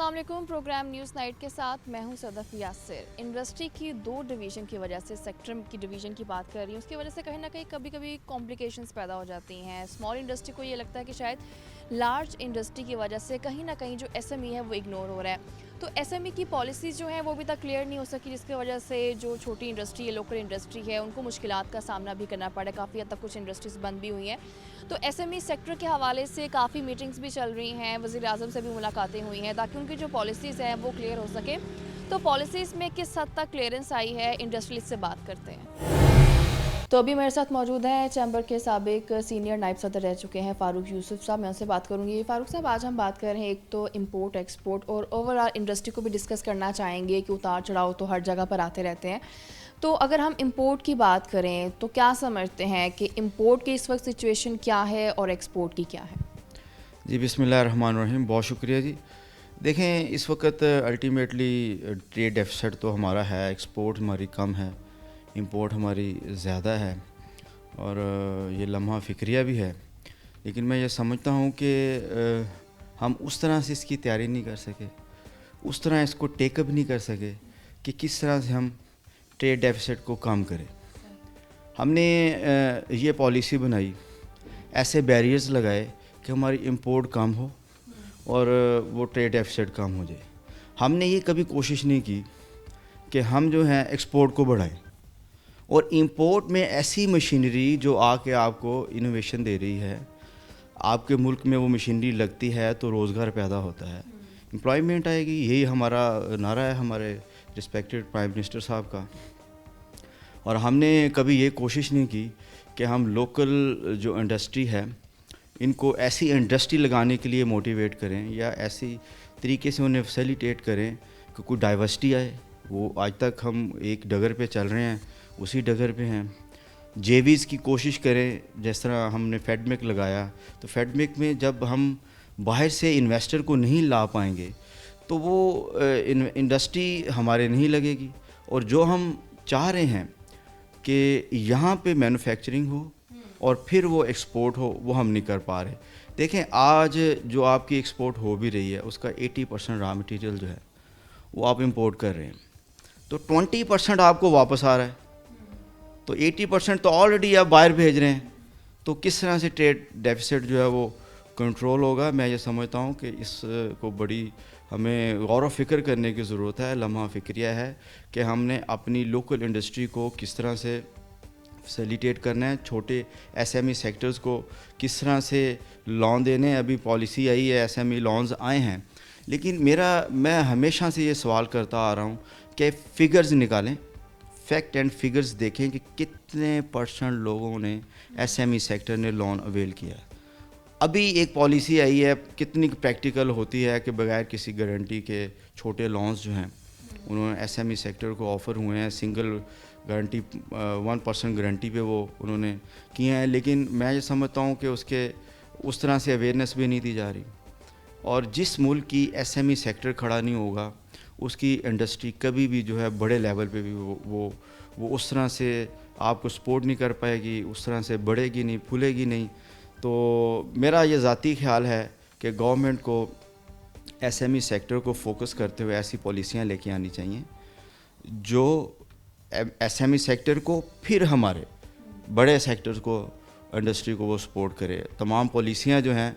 अस्सलाम वालेकुम। Programme news night के साथ मैं हूं सदफ यासिर। इंडस्ट्री की दो डिवीज़न की वजह से, सेक्टर की डिवीज़न की बात कर रही हूँ, उसकी वजह से कहीं ना कहीं कभी कभी कॉम्प्लिकेशंस पैदा हो जाती हैं। स्मॉल इंडस्ट्री को ये लगता है कि शायद लार्ज इंडस्ट्री की वजह से कहीं ना कहीं जो एसएमई है वो इग्नोर हो रहा है। तो एसएमई की पॉलिसीज़ जो हैं वो अभी तक क्लियर नहीं हो सकी, जिसकी वजह से जो छोटी इंडस्ट्री है, लोकल इंडस्ट्री है, उनको मुश्किलात का सामना भी करना पड़ा। काफ़ी हद तक कुछ इंडस्ट्रीज़ बंद भी हुई हैं। तो एसएमई सेक्टर के हवाले से काफ़ी मीटिंग्स भी चल रही हैं, वज़ीर-ए-आज़म से भी मुलाकातें हुई हैं ताकि उनकी जो पॉलिसीज़ हैं वो क्लियर हो सके। तो पॉलिसीज़ में किस हद तक क्लियरेंस आई है, इंडस्ट्रियलिस्ट से बात करते हैं। तो अभी मेरे साथ मौजूद हैं चैम्बर के साबिक सीनियर नायब सदर रह चुके हैं फ़ारूक यूसुफ साहब। मैं उनसे बात करूंगी। फ़ारूक साहब, आज हम बात कर रहे हैं एक तो इंपोर्ट एक्सपोर्ट और ओवरऑल इंडस्ट्री को भी डिस्कस करना चाहेंगे कि उतार चढ़ाव तो हर जगह पर आते रहते हैं। तो अगर हम इंपोर्ट की बात करें तो क्या समझते हैं कि इंपोर्ट की इस वक्त सिचुएशन क्या है और एक्सपोर्ट की क्या है? जी बिस्मिल्लाहिर्रहमानिर्रहीम, बहुत शुक्रिया जी। देखें, इस वक्त अल्टीमेटली ट्रेड डेफिसिट तो हमारा है, एक्सपोर्ट हमारी कम है, इंपोर्ट हमारी ज़्यादा है और ये लम्हा फ़िक्रिया भी है। लेकिन मैं ये समझता हूँ कि हम उस तरह से इसकी तैयारी नहीं कर सके, उस तरह इसको टेकअप नहीं कर सके कि किस तरह से हम ट्रेड डेफिसिट को कम करें। हमने ये पॉलिसी बनाई, ऐसे बैरियर्स लगाए कि हमारी इंपोर्ट कम हो और वो ट्रेड डेफिसिट कम हो जाए। हमने ये कभी कोशिश नहीं की कि हम जो है एक्सपोर्ट को बढ़ाएं और इंपोर्ट में ऐसी मशीनरी जो आके आपको इनोवेशन दे रही है, आपके मुल्क में वो मशीनरी लगती है तो रोज़गार पैदा होता है, एम्प्लॉयमेंट आएगी। यही हमारा नारा है हमारे रिस्पेक्टेड प्राइम मिनिस्टर साहब का। और हमने कभी ये कोशिश नहीं की कि हम लोकल जो इंडस्ट्री है इनको ऐसी इंडस्ट्री लगाने के लिए मोटिवेट करें या ऐसी तरीके से उन्हें फैसिलिटेट करें कि कोई डाइवर्सिटी आए। वो आज तक हम एक डगर पे चल रहे हैं, उसी डगर पे हैं। जेवीज़ की कोशिश करें, जिस तरह हमने फेडमेक लगाया, तो फेडमेक में जब हम बाहर से इन्वेस्टर को नहीं ला पाएंगे तो वो इंडस्ट्री हमारे नहीं लगेगी। और जो हम चाह रहे हैं कि यहाँ पे मैन्युफैक्चरिंग हो और फिर वो एक्सपोर्ट हो, वो हम नहीं कर पा रहे। देखें, आज जो आपकी एक्सपोर्ट हो भी रही है उसका 80% रॉ मटेरियल जो है वो आप इंपोर्ट कर रहे हैं, तो 20% आपको वापस आ रहा है, तो 80% तो ऑलरेडी आप बाहर भेज रहे हैं। तो किस तरह से ट्रेड डेफिसिट जो है वो कंट्रोल होगा? मैं ये समझता हूँ कि इसको बड़ी हमें गौर व फिक्र करने की ज़रूरत है। लम्हा फ़िक्रिया है कि हमने अपनी लोकल इंडस्ट्री को किस तरह से फैसिलिटेट करना है, छोटे एसएमई सेक्टर्स को किस तरह से लोन देने। अभी पॉलिसी आई है, एसएमई लोन्स आए हैं, लेकिन मैं हमेशा से ये सवाल करता आ रहा हूँ कि फ़िगर्स निकालें, फैक्ट एंड फिगर्स देखें कि कितने % लोगों ने एसएमई सेक्टर ने लोन अवेल किया। अभी एक पॉलिसी आई है, कितनी प्रैक्टिकल होती है कि बगैर किसी गारंटी के छोटे लोन्स जो हैं उन्होंने एसएमई सेक्टर को ऑफ़र हुए हैं, सिंगल गारंटी 1% गारंटी पे वो उन्होंने किए हैं। लेकिन मैं ये समझता हूँ कि उसके उस तरह से अवेयरनेस भी नहीं दी जा रही। और जिस मुल्क की एसएमई सेक्टर खड़ा नहीं होगा उसकी इंडस्ट्री कभी भी जो है बड़े लेवल पे भी वो उस तरह से आपको सपोर्ट नहीं कर पाएगी, उस तरह से बढ़ेगी नहीं, फूलेगी नहीं। तो मेरा ये ज़ाती ख्याल है कि गवर्नमेंट को एसएमई सेक्टर को फोकस करते हुए ऐसी पॉलिसियाँ लेके आनी चाहिए जो एसएमई सेक्टर को फिर हमारे बड़े सेक्टर्स को, इंडस्ट्री को वो सपोर्ट करे। तमाम पॉलिसियाँ जो हैं,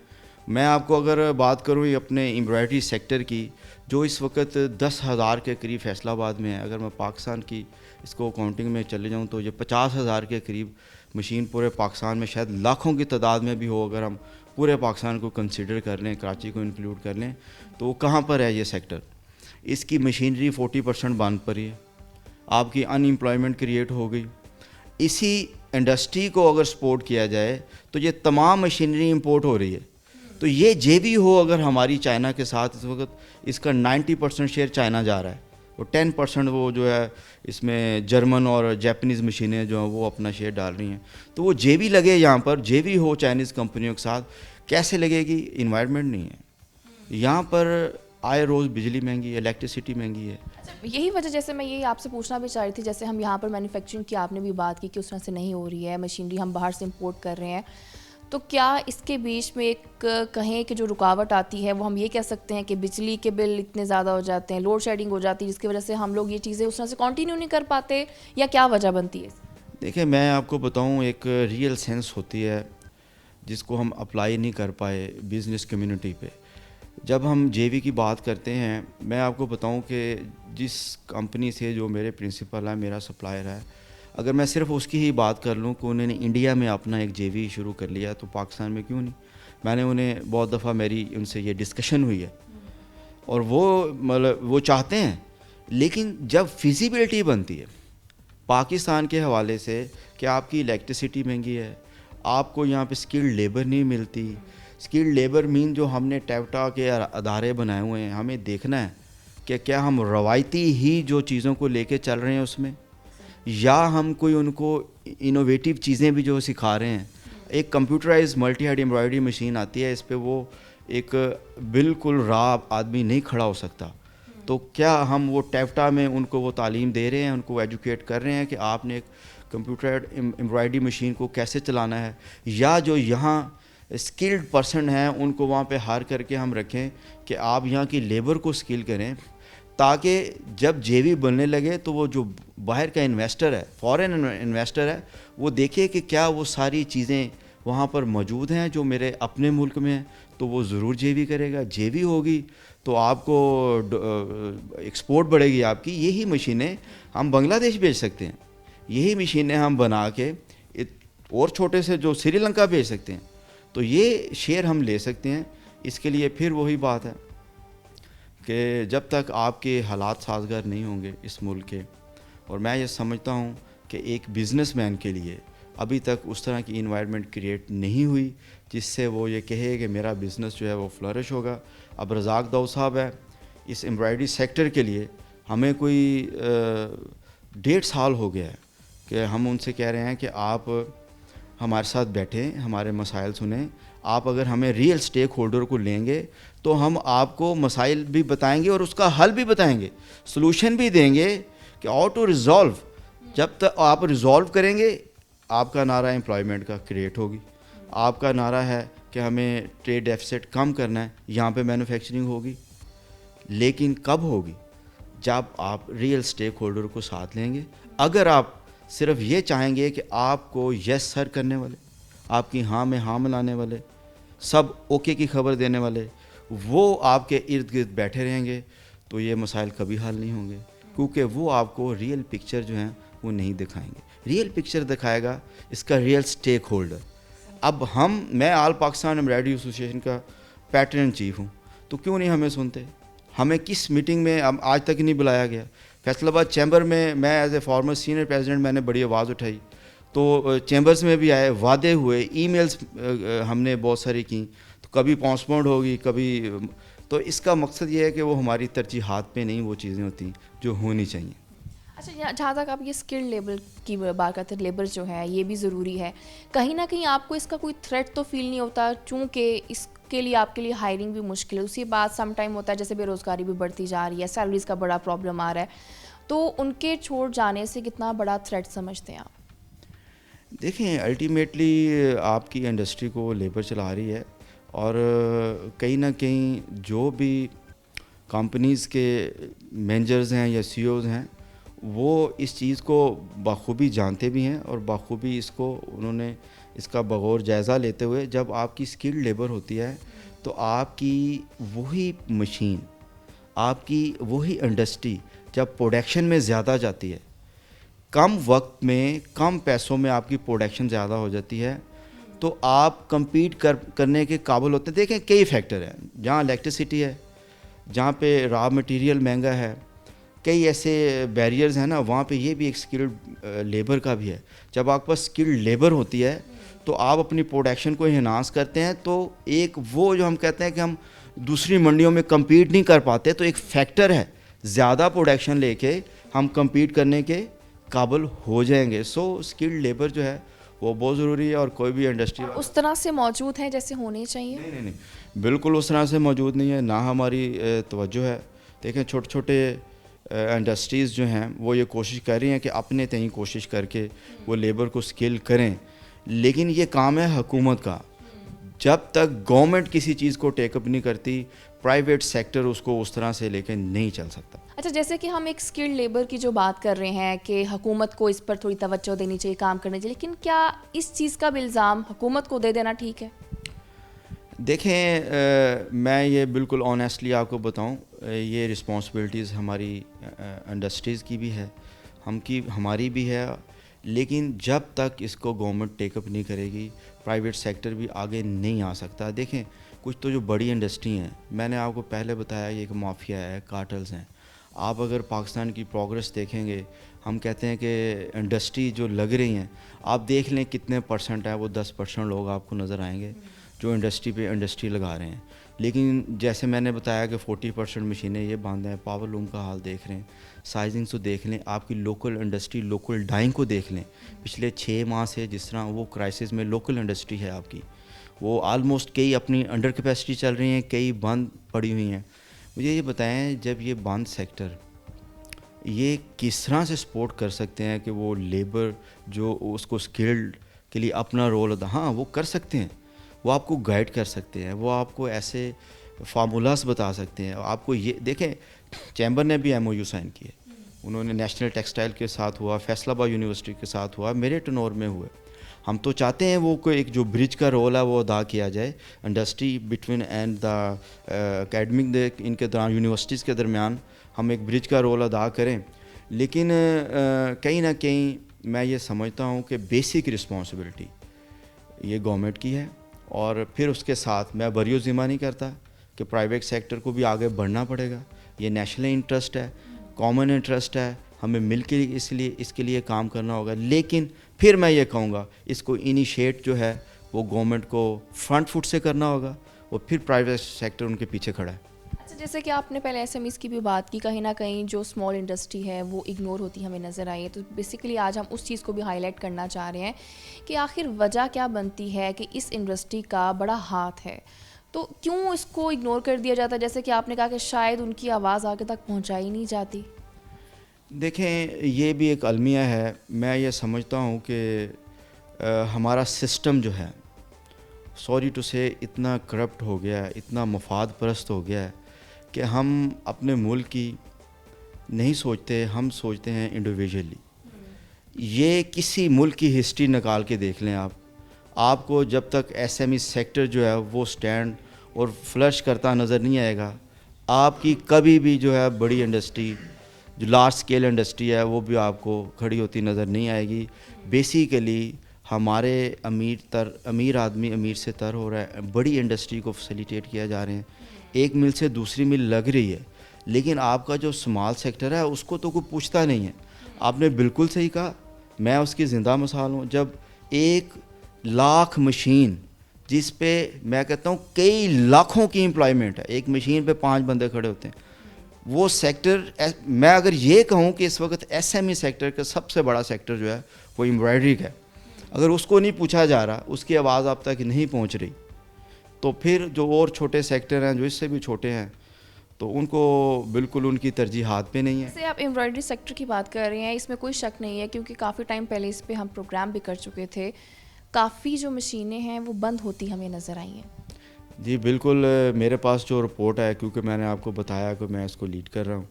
मैं आपको अगर बात करूँ अपने एम्ब्रॉयडरी सेक्टर की, जो इस वक्त 10,000 के करीब फैसलाबाद में है, अगर मैं पाकिस्तान की इसको काउंटिंग में चले जाऊँ तो ये 50,000 के करीब मशीन पूरे पाकिस्तान में, शायद लाखों की तादाद में भी हो। अगर हम पूरे पाकिस्तान को कंसिडर कर लें, कराची को इंक्लूड कर लें, तो कहाँ पर है ये सेक्टर? इसकी मशीनरी 40% बंद पड़ी है, आपकी अनएम्प्लॉयमेंट क्रिएट हो गई। इसी इंडस्ट्री को अगर सपोर्ट किया जाए तो ये तमाम मशीनरी इंपोर्ट हो रही है, तो ये जेबी हो अगर हमारी चाइना के साथ, इस वक्त इसका 90% शेयर चाइना जा रहा है, और 10% वो जो है इसमें जर्मन और जापानीज़ मशीनें जो हैं वो अपना शेयर डाल रही हैं। तो वो जेबी लगे यहाँ पर, जेबी हो चाइनीज़ कंपनियों के साथ, कैसे लगेगी? इन्वायरमेंट नहीं है यहाँ पर। आए रोज़ बिजली महंगी है, इलेक्ट्रिसिटी महंगी है। यही वजह, जैसे मैं यही आपसे पूछना भी चाह रही थी, जैसे हम यहाँ पर मैन्युफैक्चरिंग की आपने भी बात की कि उस तरह से नहीं हो रही है, मशीनरी हम बाहर से इंपोर्ट कर रहे हैं, تو کیا اس کے بیچ میں ایک کہیں کہ جو رکاوٹ آتی ہے وہ ہم یہ کہہ سکتے ہیں کہ بجلی کے بل اتنے زیادہ ہو جاتے ہیں, لوڈ شیڈنگ ہو جاتی ہے, جس کی وجہ سے ہم لوگ یہ چیزیں اس طرح سے کنٹینیو نہیں کر پاتے, یا کیا وجہ بنتی ہے؟ دیکھیں میں آپ کو بتاؤں, ایک ریئل سینس ہوتی ہے جس کو ہم اپلائی نہیں کر پائے بزنس کمیونٹی پہ. جب ہم جے وی کی بات کرتے ہیں, میں آپ کو بتاؤں کہ جس کمپنی سے جو میرے پرنسپل ہے, میرا سپلائر ہے, اگر میں صرف اس کی ہی بات کر لوں کہ انہوں نے انڈیا میں اپنا ایک جے وی شروع کر لیا, تو پاکستان میں کیوں نہیں؟ میں نے انہیں بہت دفعہ میری ان سے یہ ڈسکشن ہوئی ہے, اور وہ مطلب وہ چاہتے ہیں, لیکن جب فیزیبلٹی بنتی ہے پاکستان کے حوالے سے کہ آپ کی الیکٹریسٹی مہنگی ہے, آپ کو یہاں پہ اسکلڈ لیبر نہیں ملتی. اسکلڈ لیبر مین جو ہم نے ٹیوٹا کے ادارے بنائے ہوئے ہیں, ہمیں دیکھنا ہے کہ کیا ہم روایتی ہی جو چیزوں کو لے کے چل رہے ہیں اس میں, یا ہم کوئی ان کو انوویٹیو چیزیں بھی جو سکھا رہے ہیں. ایک computerise multi head embroidery machine آتی ہے, اس پہ وہ ایک بالکل راہ آدمی نہیں کھڑا ہو سکتا. تو کیا ہم وہ ٹیوٹا میں ان کو وہ تعلیم دے رہے ہیں, ان کو ایجوکیٹ کر رہے ہیں کہ آپ نے ایک کمپیوٹرائڈ ایمبرائڈری مشین کو کیسے چلانا ہے, یا جو یہاں اسکلڈ پرسن ہیں ان کو وہاں پہ ہائر کر کے ہم رکھیں کہ آپ یہاں کی لیبر کو اسکل کریں, تاکہ جب جے وی بننے لگے تو وہ جو باہر کا انویسٹر ہے, فارن انویسٹر ہے, وہ دیکھے کہ کیا وہ ساری چیزیں وہاں پر موجود ہیں جو میرے اپنے ملک میں ہیں, تو وہ ضرور جے وی کرے گا. جے وی ہوگی تو آپ کو ایکسپورٹ بڑھے گی آپ کی. یہی مشینیں ہم بنگلہ دیش بھیج سکتے ہیں, یہی مشینیں ہم بنا کے اور چھوٹے سے جو سری لنکا بھیج سکتے ہیں. تو یہ شیئر ہم لے سکتے ہیں. اس کے لیے پھر وہی بات ہے کہ جب تک آپ کے حالات سازگار نہیں ہوں گے اس ملک کے, اور میں یہ سمجھتا ہوں کہ ایک بزنس مین کے لیے ابھی تک اس طرح کی انوائرمنٹ کریٹ نہیں ہوئی جس سے وہ یہ کہے کہ میرا بزنس جو ہے وہ فلرش ہوگا. اب رزاق داؤ صاحب ہے, اس ایمبرائڈری سیکٹر کے لیے ہمیں کوئی 1.5 سال ہو گیا ہے کہ ہم ان سے کہہ رہے ہیں کہ آپ ہمارے ساتھ بیٹھیں, ہمارے مسائل سنیں. آپ اگر ہمیں ریئل اسٹیک ہولڈر کو لیں گے تو ہم آپ کو مسائل بھی بتائیں گے اور اس کا حل بھی بتائیں گے, سلوشن بھی دیں گے کہ ہاؤ ٹو ریزالو. جب تک آپ ریزالو کریں گے, آپ کا نعرہ امپلائمنٹ کا کریٹ ہوگی, آپ کا نعرہ ہے کہ ہمیں ٹریڈ ڈیفیسٹ کم کرنا ہے, یہاں پہ مینوفیکچرنگ ہوگی. لیکن کب ہوگی؟ جب آپ ریئل اسٹیک ہولڈر کو ساتھ لیں گے. اگر آپ صرف یہ چاہیں گے کہ آپ کو یس سر کرنے والے, آپ کی ہاں میں ہاں ملانے والے, سب اوکے کی خبر دینے والے, وہ آپ کے ارد گرد بیٹھے رہیں گے, تو یہ مسائل کبھی حل نہیں ہوں گے, کیونکہ وہ آپ کو ریئل پکچر جو ہیں وہ نہیں دکھائیں گے. ریئل پکچر دکھائے گا اس کا ریئل اسٹیک ہولڈر. اب میں آل پاکستان ایمبرائڈری ایسوسیشن کا پیٹرن چیف ہوں, تو کیوں نہیں ہمیں سنتے؟ ہمیں کس میٹنگ میں آج تک نہیں بلایا گیا؟ فیصل آباد چیمبر میں as a farmer senior president میں نے بڑی آواز اٹھائی, تو چیمبرز میں بھی آئے, وعدے ہوئے, ای میلز ہم نے بہت ساری کیں, تو کبھی پوسٹپونڈ ہوگی کبھی. تو اس کا مقصد یہ ہے کہ وہ ہماری ترجیحات پہ نہیں وہ چیزیں ہوتی جو ہونی چاہیے. اچھا, جہاں تک آپ یہ اسکلڈ لیبر کی بات کرتے ہیں, لیبر جو ہے یہ بھی ضروری ہے, کہیں نہ کہیں آپ کو اس کا کوئی تھریٹ تو فیل نہیں ہوتا, چونکہ اس کے لیے آپ کے لیے ہائرنگ بھی مشکل ہے. اسی بات سم ٹائم ہوتا ہے جیسے بے روزگاری بھی بڑھتی جا رہی ہے, سیلریز کا بڑا پرابلم آ رہا ہے, تو ان کے چھوڑ جانے سے کتنا بڑا تھریٹ سمجھتے ہیں آپ؟ دیکھیں الٹیمیٹلی آپ کی انڈسٹری کو لیبر چلا رہی ہے, اور کہیں نہ کہیں جو بھی کمپنیز کے مینیجرز ہیں یا سی اوز ہیں وہ اس چیز کو بخوبی جانتے بھی ہیں, اور بخوبی اس کو انہوں نے اس کا بغور جائزہ لیتے ہوئے, جب آپ کی اسکلڈ لیبر ہوتی ہے تو آپ کی وہی مشین, آپ کی وہی انڈسٹری جب پروڈکشن میں زیادہ جاتی ہے, کم وقت میں کم پیسوں میں آپ کی پروڈکشن زیادہ ہو جاتی ہے, تو آپ کمپیٹ کرنے کے قابل ہوتے ہیں. دیکھیں کئی فیکٹر ہیں, جہاں الیکٹریسٹی ہے, جہاں پہ را مٹیریل مہنگا ہے, کئی ایسے بیریئرز ہیں نا, وہاں پہ یہ بھی ایک اسکلڈ لیبر کا بھی ہے. جب آپ کے پاس اسکلڈ لیبر ہوتی ہے تو آپ اپنی پروڈکشن کو انہانس کرتے ہیں, تو ایک وہ جو ہم کہتے ہیں کہ ہم دوسری منڈیوں میں کمپیٹ نہیں کر پاتے, تو ایک فیکٹر ہے, زیادہ پروڈکشن لے کے ہم کمپیٹ کرنے کے قابل ہو جائیں گے. سو اسکلڈ لیبر جو ہے وہ بہت ضروری ہے, اور کوئی بھی انڈسٹری اس طرح سے موجود ہیں جیسے ہونے چاہیے؟ نہیں, بالکل اس طرح سے موجود نہیں ہے, نہ ہماری توجہ ہے. دیکھیں چھوٹے چھوٹے انڈسٹریز جو ہیں وہ یہ کوشش کر رہی ہیں کہ اپنے تئیں کوشش کر کے وہ لیبر کو اسکل کریں, لیکن یہ کام ہے حکومت کا. जब तक गवर्नमेंट किसी चीज़ को टेकअप नहीं करती, प्राइवेट सेक्टर उसको उस तरह से लेके नहीं चल सकता। अच्छा, जैसे कि हम एक स्किल्ड लेबर की जो बात कर रहे हैं कि हुकूमत को इस पर थोड़ी तवज्जो देनी चाहिए, काम करनी चाहिए, लेकिन क्या इस चीज़ का भी इल्ज़ाम हुकूमत को दे देना ठीक है? देखें, मैं ये बिल्कुल ऑनेस्टली आपको बताऊं, ये रिस्पॉन्सिबिलिटीज़ हमारी इंडस्ट्रीज़ की भी है, हमारी भी है, लेकिन जब तक इसको गवर्नमेंट टेकअप नहीं करेगी, प्राइवेट सेक्टर भी आगे नहीं आ सकता। देखें, कुछ तो जो बड़ी इंडस्ट्री हैं, मैंने आपको पहले बताया, ये एक माफिया है, कार्टल्स हैं। आप अगर पाकिस्तान की प्रोग्रेस देखेंगे, हम कहते हैं कि इंडस्ट्री जो लग रही हैं, आप देख लें कितने परसेंट है, वो 10% लोग आपको नज़र आएंगे जो इंडस्ट्री लगा रहे हैं। लेकिन जैसे मैंने बताया कि 40% मशीनें ये बंद हैं। पावर लूम का हाल देख रहे हैं, साइजिंग तो देख लें, आपकी लोकल इंडस्ट्री, लोकल डाइंग को देख लें, पिछले 6 माह से जिस तरह वो क्राइसिस में लोकल इंडस्ट्री है आपकी, वो आलमोस्ट कई अपनी अंडर कैपेसिटी चल रही हैं, कई बंद पड़ी हुई हैं। मुझे ये बताएं, जब ये बंद सेक्टर, ये किस तरह से सपोर्ट कर सकते हैं कि वो लेबर जो उसको स्किल्ड के लिए अपना रोल अदा, हाँ वो कर सकते हैं, वो आपको गाइड कर सकते हैं, वो आपको ऐसे फार्मूलास बता सकते हैं। आपको ये देखें, चैम्बर ने भी MOU साइन किए, उन्होंने नेशनल टेक्सटाइल के साथ हुआ, फैसलाबाद यूनिवर्सिटी के साथ हुआ, मेरे टनोर में हुए। हम तो चाहते हैं वो कोई एक जो ब्रिज का रोल है वो अदा किया जाए, industry between and the academic, इनके दौरान यूनिवर्सिटीज़ के दरमियान हम एक ब्रिज का रोल अदा करें। लेकिन कहीं ना कहीं मैं ये समझता हूँ कि बेसिक रिस्पॉन्सिबिलिटी ये गवर्नमेंट की है, और फिर उसके साथ मैं बरियो ज़िम्मा नहीं करता कि प्राइवेट सेक्टर को भी आगे बढ़ना पड़ेगा। ये नेशनल इंटरेस्ट है, कॉमन इंटरेस्ट है, हमें मिल के इसके लिए काम करना होगा। लेकिन फिर मैं ये कहूँगा, इसको इनिशिएट जो है वो गवर्नमेंट को फ्रंट फुट से करना होगा, और फिर प्राइवेट सेक्टर उनके पीछे खड़ा है। अच्छा, जैसे कि आपने पहले SMEs की भी बात की, कहीं ना कहीं जो स्मॉल इंडस्ट्री है वो इग्नोर होती हमें नज़र आई है, तो बेसिकली आज हम उस चीज़ को भी हाईलाइट करना चाह रहे हैं कि आखिर वजह क्या बनती है कि इस इंडस्ट्री का बड़ा हाथ है, तो क्यों इसको इग्नोर कर दिया जाता है? जैसे कि आपने कहा कि शायद उनकी आवाज़ आगे तक पहुंचाई नहीं जाती। देखें, ये भी एक अलमिया है। मैं ये समझता हूँ कि हमारा सिस्टम जो है, सॉरी टू से, इतना करप्ट हो गया है, इतना मफाद परस्त हो गया है कि हम अपने मुल्क की नहीं सोचते, हम सोचते हैं इंडिविजुअली। ये किसी मुल्क की हिस्ट्री निकाल के देख लें आपको जब तक SME सेक्टर जो है वो स्टैंड और फ्लश करता नज़र नहीं आएगा, आपकी कभी भी जो है बड़ी इंडस्ट्री, जो लार्ज स्केल इंडस्ट्री है, वो भी आपको खड़ी होती नज़र नहीं आएगी। बेसिकली हमारे अमीर आदमी अमीर से तर हो रहा है, बड़ी इंडस्ट्री को फैसिलिटेट किया जा रहे हैं, एक मिल से दूसरी मिल लग रही है, लेकिन आपका जो स्मॉल सेक्टर है उसको तो कोई पूछता नहीं है। आपने बिल्कुल सही कहा, मैं उसकी ज़िंदा मिसाल हूँ। जब 1 लाख मशीन, जिस पे मैं कहता हूँ कई लाखों की एम्प्लॉयमेंट है, एक मशीन पे 5 बंदे खड़े होते हैं, वो सेक्टर, मैं अगर ये कहूँ कि इस वक्त SME सेक्टर का सबसे बड़ा सेक्टर जो है वो एम्ब्रॉयडरी का है, अगर उसको नहीं पूछा जा रहा, उसकी आवाज़ आप तक नहीं पहुँच रही, तो फिर जो और छोटे सेक्टर हैं जो इससे भी छोटे हैं, तो उनको बिल्कुल उनकी तरजीहात पे नहीं है। जैसे आप एम्ब्रॉयडरी सेक्टर की बात कर रहे हैं, इसमें कोई शक नहीं है, क्योंकि काफ़ी टाइम पहले इस पे हम प्रोग्राम भी कर चुके थे, काफ़ी जो मशीनें हैं वो बंद होती हमें नज़र आई हैं। जी बिल्कुल, मेरे पास जो रिपोर्ट है, क्योंकि मैंने आपको बताया कि मैं इसको लीड कर रहा हूँ,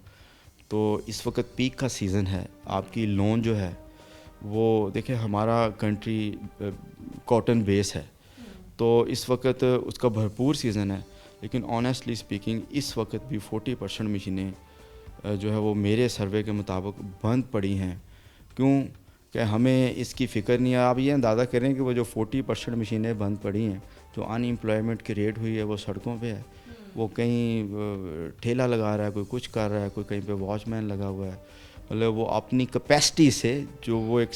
तो इस वक्त पीक का सीज़न है। आपकी लोन जो है वो, देखिए हमारा कंट्री कॉटन बेस है, तो इस वक्त उसका भरपूर सीज़न है, लेकिन ऑनेस्टली स्पीकिंग इस वक्त भी 40% मशीनें जो है वो मेरे सर्वे के मुताबिक बंद पड़ी हैं। क्यों कि हमें इसकी फ़िक्र नहीं है। आप ये अंदाज़ा करें कि वो जो 40% मशीनें बंद पड़ी हैं, जो अनएम्प्लॉयमेंट की रेट हुई है वो सड़कों पे है, वो कहीं ठेला लगा रहा है, कोई कुछ कर रहा है, कोई कहीं पे वॉचमैन लगा हुआ है, मतलब वो अपनी कैपेसिटी से जो वो एक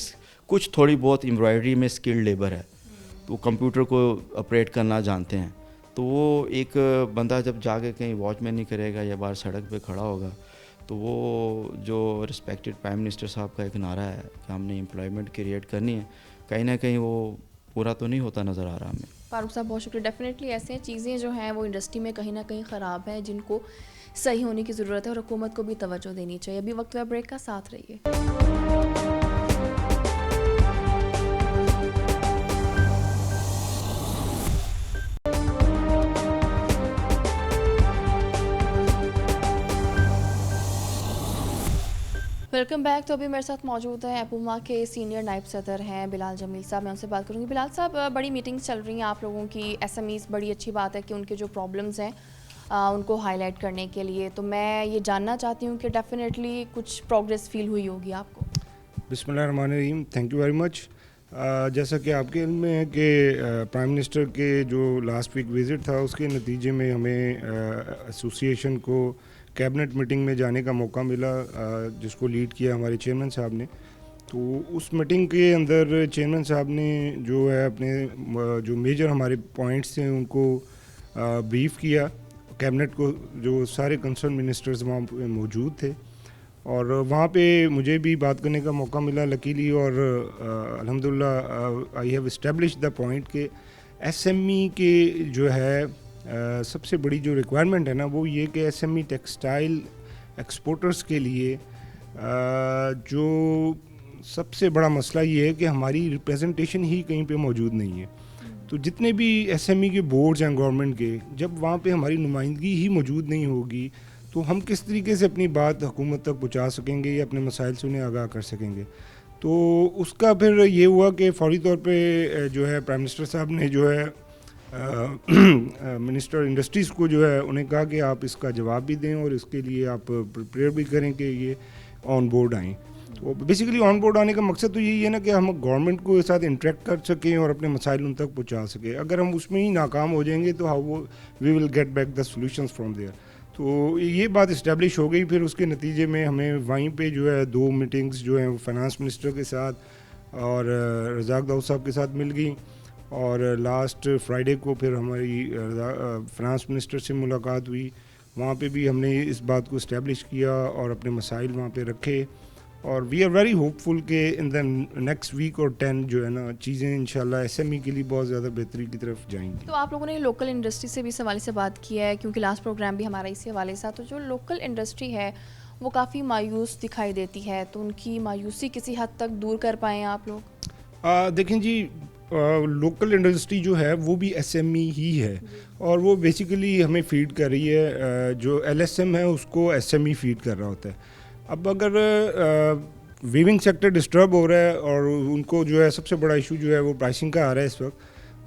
कुछ थोड़ी बहुत एम्ब्रॉयडरी में स्किल्ड लेबर है, तो वो कंप्यूटर को ऑपरेट करना जानते हैं, तो वो एक बंदा जब जाके कहीं वॉचमैन नहीं करेगा या बाहर सड़क पे खड़ा होगा, तो वो जो रिस्पेक्टेड प्राइम मिनिस्टर साहब का एक नारा है कि हमने एम्प्लॉयमेंट क्रिएट करनी है, कहीं ना कहीं वो पूरा तो नहीं होता नज़र आ रहा हमें। फारूक साहब बहुत शुक्रिया। डेफिनेटली ऐसे चीज़ें जो हैं वो इंडस्ट्री में कहीं ना कहीं ख़राब हैं, जिनको सही होने की ज़रूरत है और हुकूमत को भी तवज्जो देनी चाहिए। अभी वक्त हुआ ब्रेक का, साथ रहिए। Welcome back. तो अभी मेरे साथ मौजूद हैं एपुमा के सीनियर नायब सदर हैं बिलाल जमील साहब। मैं उनसे बात करूंगी। बिलाल साहब, बड़ी मीटिंग्स चल रही हैं आप लोगों की, एसएमईज़, बड़ी अच्छी बात है कि उनके जो प्रॉब्लम्स हैं उनको हाईलाइट करने के लिए। तो मैं ये जानना चाहती हूँ कि डेफिनेटली कुछ प्रोग्रेस फील हुई होगी आपको। बिस्मिल्लाहिर्रहमानिर्रहीम, थैंक यू वेरी मच। जैसा कि आपके इल्म में है कि प्राइम मिनिस्टर के जो लास्ट वीक विज़िट था उसके नतीजे में हमें एसोसिएशन को कैबिनेट मीटिंग में जाने का मौका मिला, जिसको लीड किया हमारे चेयरमैन साहब ने। तो उस मीटिंग के अंदर चेयरमैन साहब ने जो है अपने जो मेजर हमारे पॉइंट्स थे उनको ब्रीफ किया कैबिनेट को, जो सारे कंसर्न मिनिस्टर्स वहाँ पे मौजूद थे और वहाँ पे मुझे भी बात करने का मौका मिला लकीली। और अल्हम्दुलिल्लाह I have establish the point कि एसएमई के जो है सबसे बड़ी जो रिक्वायरमेंट है ना वो ये कि एसएमई टेक्सटाइल एक्सपोर्टर्स के लिए जो सबसे बड़ा मसला ये है कि हमारी रिप्रेजेंटेशन ही कहीं पे मौजूद नहीं है। तो जितने भी एसएमई के बोर्ड्स हैं गवर्नमेंट के, जब वहाँ पे हमारी नुमाइंदगी ही मौजूद नहीं होगी तो हम किस तरीके से अपनी बात हुकूमत तक पहुँचा सकेंगे या अपने मसाइल से उन्हें आगाह कर सकेंगे। तो उसका फिर ये हुआ कि फौरी तौर पे जो है प्राइम मिनिस्टर साहब ने जो है मिनिस्टर इंडस्ट्रीज़ को जो है उन्हें कहा कि आप इसका जवाब भी दें और इसके लिए आप प्रिपेयर भी करें कि ये ऑन बोर्ड आएँ। तो बेसिकली ऑन बोर्ड आने का मकसद तो यही है ना कि हम गवर्नमेंट को साथ इंटरेक्ट कर सकें और अपने मसाइल उन तक पहुँचा सकें। अगर हम उसमें ही नाकाम हो जाएंगे तो how we will get back the solutions from there. तो ये बात इस्टेब्लिश हो गई। फिर उसके नतीजे में हमें वहीं पे जो है 2 मीटिंग्स जो हैं वो फाइनेंस मिनिस्टर के साथ और रज़ाक दाऊद साहब के साथ मिल गई और लास्ट फ्राइडे को फिर हमारी फाइनेंस मिनिस्टर से मुलाकात हुई। वहाँ पे भी हमने इस बात को इस्टेब्लिश किया और अपने मसाइल वहाँ पे रखे और वी आर वेरी होपफुल कि इन द नेक्स्ट वीक और 10 जो है ना चीज़ें इंशाल्लाह एसएमई के लिए बहुत ज़्यादा बेहतरी की तरफ जाएंगी। तो आप लोगों ने लोकल इंडस्ट्री से भी इस हवाले से बात किया है, क्योंकि लास्ट प्रोग्राम भी हमारा इसी हवाले से था। तो जो लोकल इंडस्ट्री है वो काफ़ी मायूस दिखाई देती है, तो उनकी मायूसी किसी हद तक दूर कर पाएँ आप लोग? देखें जी, लोकल इंडस्ट्री जो है वो भी एसएमई ही है और वो बेसिकली हमें फीड कर रही है। जो एलएसएम है उसको एसएमई फीड कर रहा होता है। अब अगर वीविंग सेक्टर डिस्टर्ब हो रहा है और उनको जो है सबसे बड़ा इशू जो है वो प्राइसिंग का आ रहा है इस वक्त,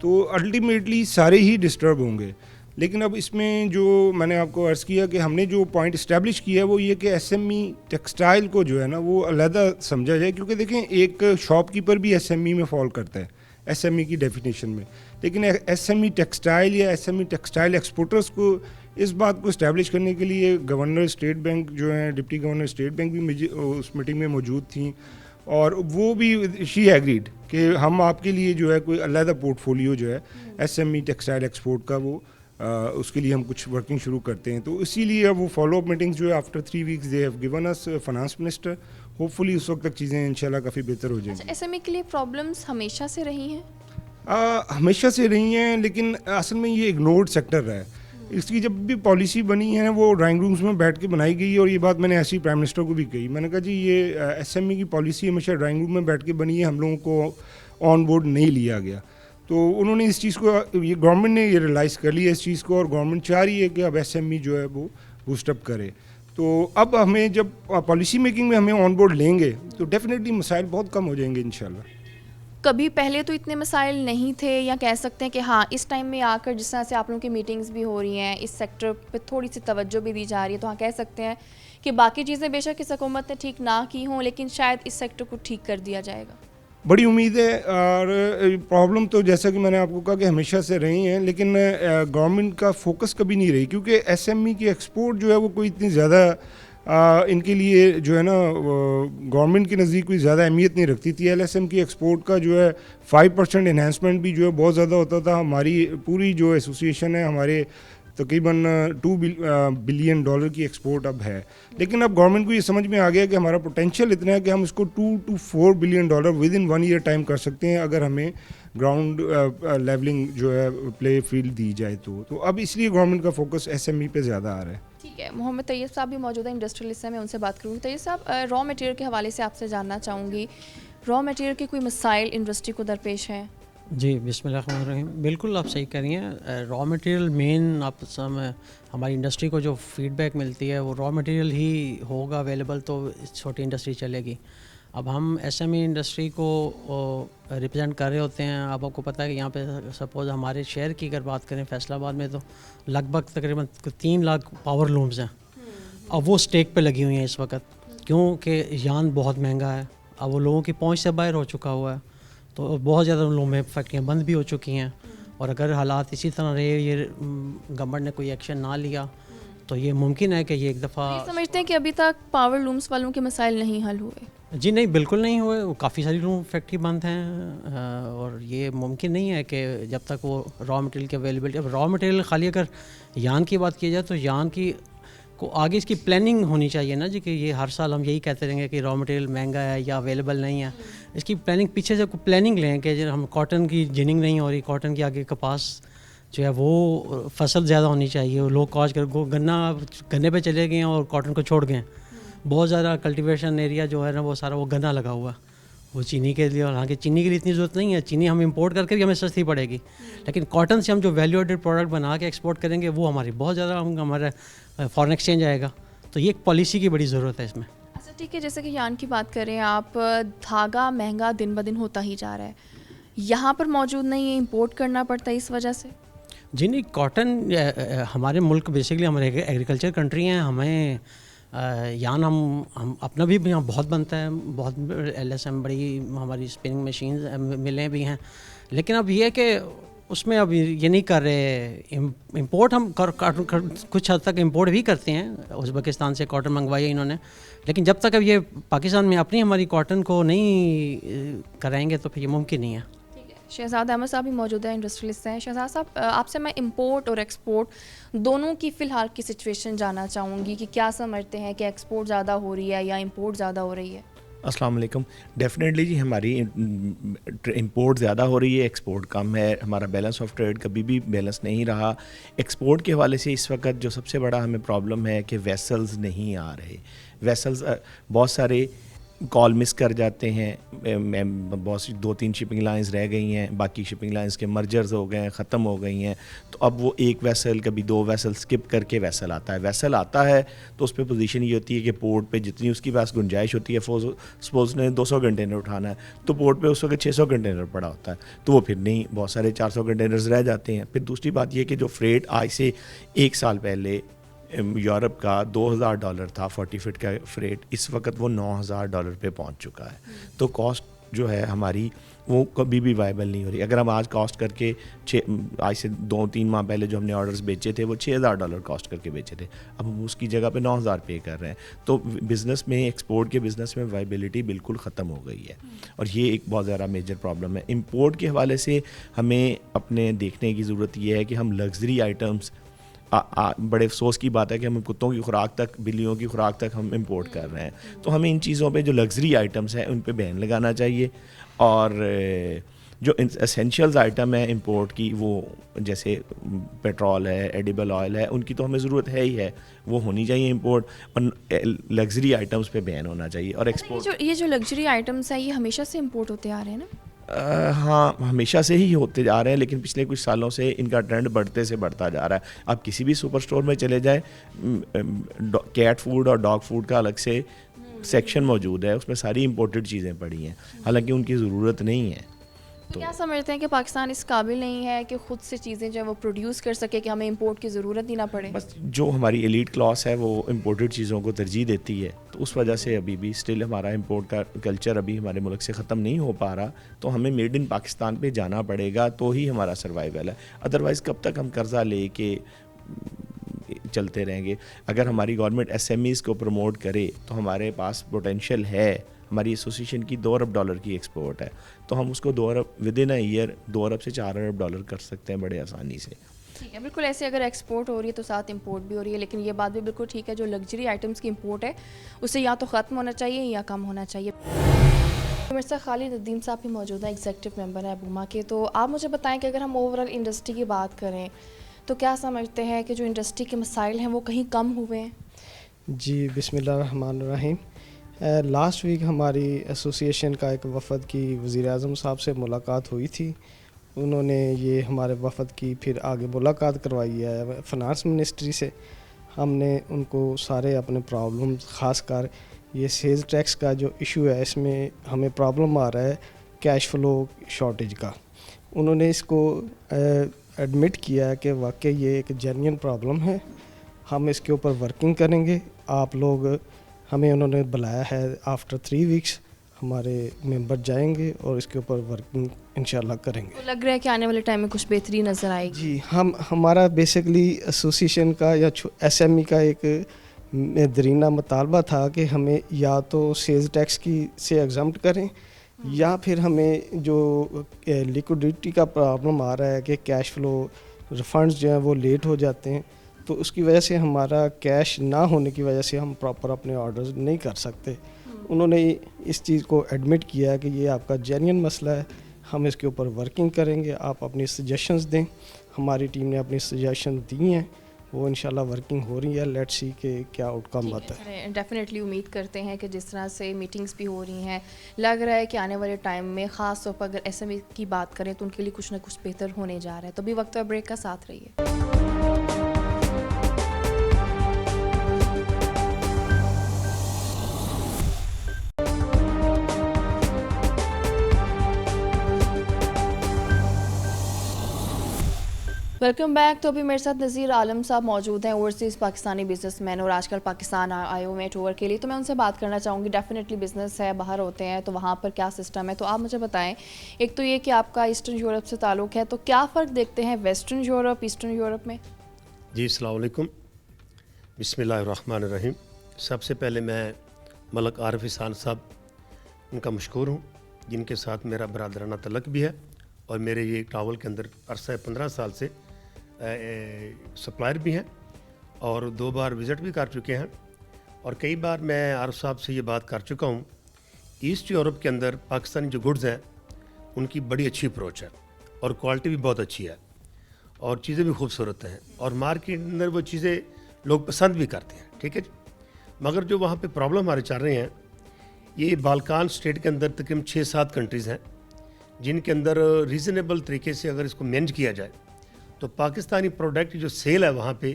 तो अल्टीमेटली सारे ही डिस्टर्ब होंगे। लेकिन अब इसमें जो मैंने आपको अर्ज़ किया कि हमने जो पॉइंट इस्टेब्लिश किया है वो ये कि एसएमई टेक्सटाइल को जो है ना वो अलहदा समझा जाए, क्योंकि देखें एक शॉपकीपर भी एसएमई में फॉल करता है एसएमई की डेफिनेशन में। लेकिन एसएमई टेक्सटाइल या एसएमई टेक्सटाइल एक्सपोर्टर्स को इस बात को इस्टेब्लिश करने के लिए गवर्नर स्टेट बैंक जो हैं, डिप्टी गवर्नर स्टेट बैंक भी उस मीटिंग में मौजूद थी और वो भी शी एग्रीड कि हम आपके लिए जो है कोई अलहदा पोर्टफोलियो जो है एसएमई टेक्सटाइल एक्सपोर्ट का वो उसके लिए हम कुछ वर्किंग शुरू करते हैं। तो इसीलिए अब वो फॉलो अप मीटिंग्स जो है after 3 weeks they have given us finance minister, hopefully उस वक्त तक चीज़ें इंशाल्लाह काफ़ी बेहतर हो जाएंगी। एसएमई के लिए प्रॉब्लम्स हमेशा से रही हैं? हमेशा से रही हैं, लेकिन असल में ये इग्नोर्ड सेक्टर रहा है। इसकी जब भी पॉलिसी बनी है वो ड्राइंग रूम्स में बैठ के बनाई गई और ये बात मैंने ऐसी प्राइम मिनिस्टर को भी कही। मैंने कहा जी ये एसएमई की पॉलिसी हमेशा ड्राइंग रूम में बैठ के बनी है, हम लोगों को ऑन बोर्ड नहीं लिया गया। तो उन्होंने इस चीज़ को, ये गवर्नमेंट ने ये रियलाइज़ कर लिया इस चीज़ को और गवर्नमेंट चाह रही है कि अब एसएमई जो है वो बूस्टअप करे। तो अब हमें जब पॉलिसी मेकिंग में हमें ऑन बोर्ड लेंगे तो डेफिनेटली मसाइल बहुत कम हो जाएंगे इंशाल्लाह। कभी पहले तो इतने मसाइल नहीं थे, या कह सकते हैं कि हाँ इस टाइम में आकर जिस तरह से आप लोगों की मीटिंग्स भी हो रही हैं, इस सेक्टर पे थोड़ी सी तवज्जो भी दी जा रही है, तो हाँ कह सकते हैं कि बाकी चीज़ें बेशक इस हुकूमत ने ठीक ना की हों लेकिन शायद इस सेक्टर को ठीक कर दिया जाएगा? बड़ी उम्मीद है। और प्रॉब्लम तो जैसा कि मैंने आपको कहा कि हमेशा से रही हैं, लेकिन गवर्नमेंट का फोकस कभी नहीं रही, क्योंकि एसएमई की एक्सपोर्ट जो है वो कोई इतनी ज़्यादा इनके लिए जो है ना गवर्नमेंट के नज़दीक कोई ज़्यादा अहमियत नहीं रखती थी। एलएसएम की एक्सपोर्ट का जो है 5% इन्हांसमेंट भी जो है बहुत ज़्यादा होता था। हमारी पूरी जो एसोसिएशन है हमारे तकरीबन $2 बिलियन की एक्सपोर्ट अब है। लेकिन अब गवर्नमेंट को ये समझ में आ गया कि हमारा पोटेंशियल इतना है कि हम इसको $2 to $4 billion with in 1 year time कर सकते हैं अगर हमें ग्राउंड लेवलिंग जो है प्ले फील्ड दी जाए। तो अब इसलिए गवर्नमेंट का फोकस एसएमई पे ज़्यादा आ रहा है। ठीक है, मोहम्मद तैयब साहब भी मौजूद है इंडस्ट्रियलिस्ट हैं, मैं उनसे बात करूँगी। तैयब साहब, रॉ मटेरियल के हवाले से आपसे जानना चाहूँगी, रॉ मटेरियल के कोई मसाइल इंडस्ट्री को दरपेश हैं? جی بسم اللہ الرحمن الرحیم. بالکل آپ صحیح کہہ رہی ہیں. را مٹیریل مین آپ ہماری انڈسٹری کو جو فیڈ بیک ملتی ہے وہ را مٹیریل ہی ہوگا اویلیبل تو چھوٹی انڈسٹری چلے گی. اب ہم ایس ایم ای انڈسٹری کو ریپرزینٹ کر رہے ہوتے ہیں. اب آپ کو پتہ ہے کہ یہاں پہ سپوز ہمارے شہر کی اگر بات کریں فیصل آباد میں تو لگ بھگ تقریباً 3 لاکھ پاور لومز ہیں. اب وہ اسٹیک پہ لگی ہوئی ہیں اس وقت کیونکہ یان بہت مہنگا ہے. اب وہ لوگوں کی پہنچ سے باہر ہو چکا ہوا ہے تو بہت زیادہ ان لوگوں میں فیکٹریاں بند بھی ہو چکی ہیں. اور اگر حالات اسی طرح رہے, یہ گورنمنٹ نے کوئی ایکشن نہ لیا تو یہ ممکن ہے کہ یہ ایک دفعہ. یہ سمجھتے ہیں کہ ابھی تک پاور لومس والوں کے مسائل نہیں حل ہوئے؟ جی نہیں, بالکل نہیں ہوئے. وہ کافی ساری لوم فیکٹری بند ہیں اور یہ ممکن نہیں ہے کہ جب تک وہ را مٹیریل کی اویلیبلٹی. اب را مٹیریل خالی اگر یان کی بات کی جائے تو یان کی کو آگے اس کی پلاننگ ہونی چاہیے نا جی, کہ یہ ہر سال ہم یہی کہتے رہیں گے کہ را مٹیریل مہنگا ہے یا اویلیبل نہیں ہے. اس کی پلاننگ پیچھے سے پلاننگ لیں کہ ہم کاٹن کی جننگ نہیں ہو رہی, کاٹن کی آگے کپاس جو ہے وہ فصل زیادہ ہونی چاہیے. وہ لوگ کاش کر گنے پہ چلے گئے ہیں اور کاٹن کو چھوڑ گئے. بہت زیادہ کلٹیویشن ایریا جو ہے نا وہ سارا وہ گنا لگا ہوا وہ چینی کے لیے. اور حالانکہ چینی کے لیے اتنی ضرورت نہیں ہے, چینی ہم امپورٹ کر کے بھی ہمیں سستی پڑے گی, لیکن کاٹن سے ہم جو ویلیو ایڈڈ پروڈکٹ بنا کے ایکسپورٹ کریں گے وہ ہماری بہت زیادہ ہمارا فارن ایکسچینج آئے گا. تو یہ ایک پالیسی کی بڑی ضرورت ہے اس میں. اچھا ٹھیک ہے, جیسے کہ یان کی بات کریں آپ, دھاگا مہنگا دن بہ دن ہوتا ہی جا رہا ہے, یہاں پر موجود نہیں ہے, امپورٹ کرنا پڑتا ہے اس وجہ سے. جی نہیں, کاٹن ہمارے ملک بیسکلی ہمارے ایگریکلچر کنٹری ہیں. ہمیں یان ہم اپنا بھی یہاں بہت بنتا ہے, بہت ایل ایس ایم بڑی ہماری اسپننگ مشینز ملیں بھی ہیں. لیکن اب یہ ہے کہ اس میں اب یہ نہیں کر رہے امپورٹ. ہم کچھ حد تک امپورٹ بھی کرتے ہیں, ازبکستان سے کاٹن منگوائی ہے انہوں نے, لیکن جب تک اب یہ پاکستان میں اپنی ہماری کاٹن کو نہیں کرائیں گے تو پھر یہ ممکن نہیں ہے. شہزاد احمد صاحب بھی موجود ہیں, انڈسٹریلسٹ ہیں. شہزاد صاحب, آپ سے میں امپورٹ اور ایکسپورٹ دونوں کی فی الحال کی سچویشن جاننا چاہوں گی کہ کیا سمجھتے ہیں کہ ایکسپورٹ زیادہ ہو رہی ہے یا امپورٹ زیادہ ہو رہی ہے؟ السلام علیکم. ڈیفینیٹلی جی ہماری امپورٹ زیادہ ہو رہی ہے, ایکسپورٹ کم ہے. ہمارا بیلنس آف ٹریڈ کبھی بھی بیلنس نہیں رہا. ایکسپورٹ کے حوالے سے اس وقت جو سب سے بڑا ہمیں پرابلم ہے کہ ویسلز نہیں آ رہے. ویسلز بہت سارے کال مس کر جاتے ہیں, بہت سی 2-3 شپنگ لائنز رہ گئی ہیں, باقی شپنگ لائنز کے مرجرز ہو گئے ہیں, ختم ہو گئی ہیں. تو اب وہ ایک ویسل کبھی 2 ویسل سکپ کر کے ویسل آتا ہے تو اس پہ پوزیشن یہ ہوتی ہے کہ پورٹ پہ جتنی اس کی پاس گنجائش ہوتی ہے, سپوز نے 200 کنٹینر اٹھانا ہے تو پورٹ پہ اس وقت 600 کنٹینر پڑا ہوتا ہے, تو وہ پھر نہیں, بہت سارے 400 کنٹینرز رہ جاتے ہیں. پھر دوسری بات یہ کہ جو فریٹ آج سے 1 سال پہلے یورپ کا $2,000 تھا 40 فٹ کا فریٹ, اس وقت وہ $9,000 پہ پہنچ چکا ہے. تو کاسٹ جو ہے ہماری وہ کبھی بھی وائبل نہیں ہو رہی. اگر ہم آج کاسٹ کر کے آج سے 2-3 ماہ پہلے جو ہم نے آرڈرز بیچے تھے وہ $6,000 کاسٹ کر کے بیچے تھے, اب ہم اس کی جگہ پہ 9,000 پے کر رہے ہیں. تو بزنس میں, ایکسپورٹ کے بزنس میں وائبلٹی بالکل ختم ہو گئی ہے, اور یہ ایک بہت زیادہ میجر پرابلم ہے. امپورٹ کے حوالے سے ہمیں اپنے دیکھنے کی ضرورت یہ ہے کہ ہم لگژری آئٹمس, بڑے افسوس کی بات ہے کہ ہم کتوں کی خوراک تک, بلیوں کی خوراک تک ہم امپورٹ کر رہے ہیں. تو ہمیں ان چیزوں پہ جو لگژری آئٹمس ہیں ان پہ بین لگانا چاہیے, اور جو اسینشیلز آئٹم ہیں امپورٹ کی, وہ جیسے پیٹرول ہے, ایڈیبل آئل ہے, ان کی تو ہمیں ضرورت ہے ہی ہے, وہ ہونی چاہیے امپورٹ, اور لگژری آئٹمس پہ بین ہونا چاہیے. اور ایکسپورٹ یہ جو لگژری آئٹمس ہیں یہ ہمیشہ سے امپورٹ ہوتے آ رہے ہیں نا؟ ہاں, ہمیشہ سے ہی ہوتے جا رہے ہیں, لیکن پچھلے کچھ سالوں سے ان کا ٹرینڈ بڑھتے سے بڑھتا جا رہا ہے. آپ کسی بھی سپر اسٹور میں چلے جائیں, کیٹ فوڈ اور ڈاگ فوڈ کا الگ سے سیکشن موجود ہے, اس میں ساری امپورٹڈ چیزیں پڑی ہیں, حالانکہ ان کی ضرورت نہیں ہے. تو کیا سمجھتے ہیں کہ پاکستان اس قابل نہیں ہے کہ خود سے چیزیں جو ہے وہ پروڈیوس کر سکے کہ ہمیں امپورٹ کی ضرورت ہی نہ پڑے؟ بس جو ہماری ایلیٹ کلاس ہے وہ امپورٹڈ چیزوں کو ترجیح دیتی ہے, تو اس وجہ سے ابھی بھی اسٹل ہمارا امپورٹ کا کلچر ابھی ہمارے ملک سے ختم نہیں ہو پا رہا. تو ہمیں میڈ ان پاکستان پہ جانا پڑے گا تو ہی ہمارا سروائیول ہے, ادروائز کب تک ہم قرضہ لے کے چلتے رہیں گے. اگر ہماری گورنمنٹ ایس ایم ایز کو پروموٹ کرے تو ہمارے پاس پوٹینشیل ہے. ہماری ایسوسیشن کی $2 ارب کی ایکسپورٹ ہے, تو ہم اس کو 2 ارب ود ان اے ایئر 2 ارب سے 4 ارب ڈالر کر سکتے ہیں بڑے آسانی سے. ٹھیک ہے, بالکل ایسے اگر ایکسپورٹ ہو رہی ہے تو ساتھ امپورٹ بھی ہو رہی ہے, لیکن یہ بات بھی بالکل ٹھیک ہے, جو لگژری آئٹمس کی امپورٹ ہے اسے یا تو ختم ہونا چاہیے یا کم ہونا چاہیے. میرے ساتھ خالد الدین صاحب بھی موجود ہیں, ایگزیکٹو ممبر ہیں ابوما کے. تو آپ مجھے بتائیں کہ اگر ہم اوور آل انڈسٹری کی بات کریں تو کیا سمجھتے ہیں کہ جو انڈسٹری کے مسائل ہیں وہ کہیں کم ہوئے ہیں؟ جی بسم اللہ الرحمن الرحیم. لاسٹ ویک ہماری ایسوسیشن کا ایک وفد کی وزیر اعظم صاحب سے ملاقات ہوئی تھی, उन्होंने ये हमारे वफद की फिर आगे मुलाकात करवाई है फ़ाइनेंस मिनिस्ट्री से। हमने उनको सारे अपने प्रॉब्लम, ख़ास कर ये सेल्स टैक्स का जो इशू है, इसमें हमें प्रॉब्लम आ रहा है कैश फ्लो शॉर्टेज का। उन्होंने इसको एडमिट किया है कि वाकई ये एक जेन्युइन प्रॉब्लम है, हम इसके ऊपर वर्किंग करेंगे। आप लोग, हमें उन्होंने बुलाया है, आफ्टर 3 वीक्स हमारे मेंबर जाएंगे और इसके ऊपर वर्किंग इंशाल्लाह करेंगे। तो लग रहा है कि आने वाले टाइम में कुछ बेहतरी नज़र आएगी। जी, हमारा बेसिकली एसोसिएशन का या एसएमई का एक दरीना मुतालबा था कि हमें या तो सेल्स टैक्स की से एग्जाम्प्ट करें, या फिर हमें जो लिक्विडिटी का प्रॉब्लम आ रहा है कि कैश फ्लो रिफंड्स जो हैं वो लेट हो जाते हैं, तो उसकी वजह से हमारा कैश ना होने की वजह से हम प्रॉपर अपने ऑर्डर्स नहीं कर सकते। उन्होंने इस चीज़ को एडमिट किया है कि ये आपका जेन्युइन मसला है, हम इसके ऊपर वर्किंग करेंगे, आप अपनी सजेशंस दें। हमारी टीम ने अपनी सजेशन दी हैं, वो इंशाल्लाह वर्किंग हो रही है। लेट्स सी कि क्या आउटकम आता है। डेफिनेटली उम्मीद करते हैं कि जिस तरह से मीटिंग्स भी हो रही हैं, लग रहा है कि आने वाले टाइम में ख़ास तौर पर अगर एसएमई की बात करें तो उनके लिए कुछ ना कुछ बेहतर होने जा रहा है। तो अभी वक्त है ब्रेक का, साथ रहिए। Welcome back. तो अभी मेरे साथ नज़ीर आलम साहब मौजूद हैं, ओवरसीज़ पाकिस्तानी बिजनेसमैन, और आजकल पाकिस्तान आए हुए हैं टूर के लिए। तो मैं उनसे बात करना चाहूँगी। डेफिनेटली बिज़नेस है, बाहर होते हैं तो वहाँ पर क्या सिस्टम है, तो आप मुझे बताएं। एक तो ये कि आपका ईस्टर्न यूरोप से ताल्लुक़ है, तो क्या फ़र्क देखते हैं वेस्टर्न यूरोप ईस्टर्न यूरोप में? जी, अस्सलाम वालेकुम, बिस्मिल्लाहिर्रहमानिर्रहीम। सबसे पहले मैं मलक आरिफ इहसान साहब, उनका मशकूर हूँ, जिनके साथ मेरा बरादराना तलक भी है, और मेरे ये ट्रैवल के अंदर अरसा 15 साल से सप्लायर भी हैं, और 2 बार विज़िट भी कर चुके हैं। और कई बार मैं आरिफ साहब से ये बात कर चुका हूँ, ईस्ट यूरोप के अंदर पाकिस्तानी जो गुड्स हैं उनकी बड़ी अच्छी अप्रोच है, और क्वालिटी भी बहुत अच्छी है, और चीज़ें भी खूबसूरत हैं, और मार्केट के अंदर वो चीज़ें लोग पसंद भी करते हैं। ठीक है जी। मगर जो वहाँ पे प्रॉब्लम हमारे चल रहे हैं, ये बाल्कान स्टेट के अंदर तकरीबन 6-7 कंट्रीज़ हैं जिनके अंदर रीज़नेबल तरीके से अगर इसको मैनेज किया जाए तो पाकिस्तानी प्रोडक्ट की जो सेल है वहाँ पे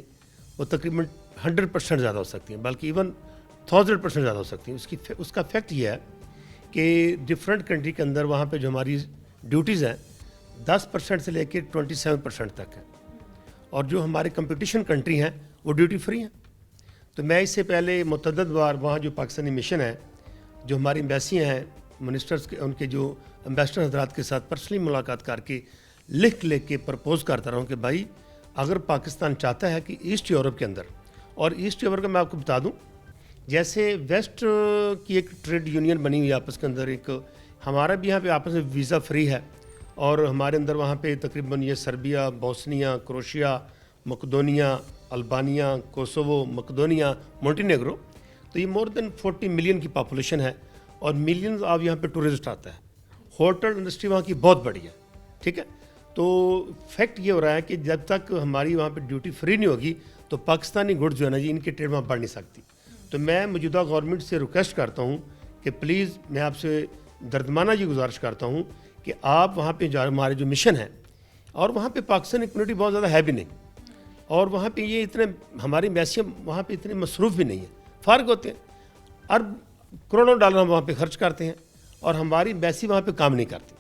वो तकरीबन 100% ज़्यादा हो सकती है, बल्कि इवन 1000% ज़्यादा हो सकती है। उसका फैक्ट ये है कि डिफरेंट कंट्री के अंदर वहाँ पे जो हमारी ड्यूटीज़ हैं 10% से लेकर 27% तक है, और जो हमारे कंपटीशन कंट्री हैं वो ड्यूटी फ्री हैं। तो मैं इससे पहले मुतअद्दिद बार वहाँ जो पाकिस्तानी मिशन है, जो हमारी एम्बेसी हैं, मिनिस्टर्स के, उनके जो एम्बेसडर हजरात के साथ पर्सनली मुलाकात करके लिख के प्रपोज़ करता रहा हूँ कि भाई अगर पाकिस्तान चाहता है कि ईस्ट यूरोप के अंदर, और ईस्ट यूरोप का मैं आपको बता दूँ, जैसे वेस्ट की एक ट्रेड यूनियन बनी हुई आपस के अंदर, एक हमारा भी यहाँ पे आपस में वीज़ा फ्री है, और हमारे अंदर वहाँ पे तकरीबन ये Serbia, Bosnia, Croatia, Macedonia, Albania, Kosovo, Macedonia, Montenegro, तो ये मोर देन 40 मिलियन की पॉपुलेशन है, और मिलियंस आप यहाँ पे टूरिस्ट आता है। होटल इंडस्ट्री वहाँ की बहुत बड़ी है। ठीक है। तो फैक्ट ये हो रहा है कि जब तक हमारी वहाँ पे ड्यूटी फ्री नहीं होगी तो पाकिस्तानी गुड्स जो है ना जी, इनकी ट्रेड वहाँ बढ़ नहीं सकती। तो मैं मौजूदा गवर्नमेंट से रिक्वेस्ट करता हूँ कि प्लीज़, मैं आपसे दर्दमाना ये गुजारिश करता हूँ कि आप वहाँ पे जो हमारे जो मिशन है, और वहाँ पे पाकिस्तानी कम्युनिटी बहुत ज़्यादा है भी नहीं, और वहाँ पे ये इतने हमारी मैसियाँ वहाँ पे इतने मसरूफ़ भी नहीं है, फ़र्क होते हैं, अरब करोड़ों डॉलर हम वहाँ पे खर्च करते हैं, और हमारी एम्बेसी वहाँ पे काम नहीं करती।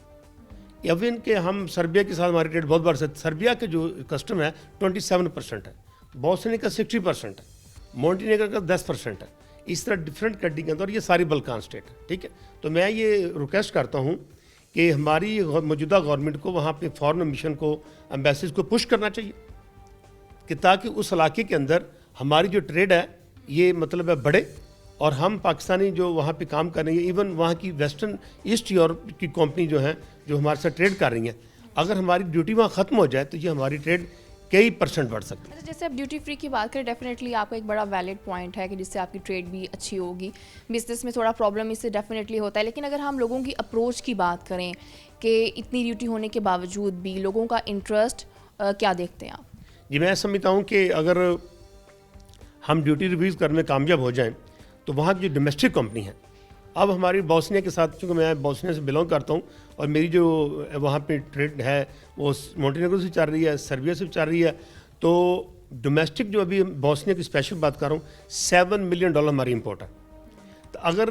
इवन कि हम सर्बिया के साथ हमारी ट्रेड बहुत बार से, सर्बिया के जो कस्टम है 27% है, बोस्निया का 60% है, मोंटेनेग्रो का 10% है, इस तरह डिफरेंट कंट्री के अंदर, ये सारी बल्कान स्टेट है। ठीक है। तो मैं ये रिक्वेस्ट करता हूँ कि हमारी मौजूदा गवर्नमेंट को वहाँ पे फॉरेन मिशन को, एम्बेसीज को पुश करना चाहिए कि ताकि उस इलाके के अंदर हमारी जो ट्रेड है ये मतलब है बढ़े, और हम पाकिस्तानी जो वहाँ पे काम कर रही हैं, इवन वहाँ की वेस्टर्न ईस्ट यूरोप की कंपनी जो हैं जो हमारे साथ ट्रेड कर रही हैं, अगर हमारी ड्यूटी वहाँ ख़त्म हो जाए तो ये हमारी ट्रेड कई % बढ़ सकती है। जैसे आप ड्यूटी फ्री की बात करें, डेफिनेटली आपका एक बड़ा वैलिड पॉइंट है कि जिससे आपकी ट्रेड भी अच्छी होगी। बिजनेस में थोड़ा प्रॉब्लम इससे डेफिनेटली होता है, लेकिन अगर हम लोगों की अप्रोच की बात करें कि इतनी ड्यूटी होने के बावजूद भी लोगों का इंटरेस्ट क्या देखते हैं आप? जी, मैं समझता हूँ कि अगर हम ड्यूटी रिव्यूज़ करने में कामयाब हो जाएं तो वहाँ की जो डोमेस्टिक कंपनी है اب ہماری بوسنیا کے ساتھ، چونکہ میں بوسنیا سے بلانگ کرتا ہوں اور میری جو وہاں پہ ٹریڈ ہے وہ مونٹینیگرو سے چل رہی ہے، سربیا سے چل رہی ہے، تو ڈومیسٹک جو ابھی بوسنیا کی اسپیشل بات کر رہا ہوں $7 ملین ہماری امپورٹ ہے. تو اگر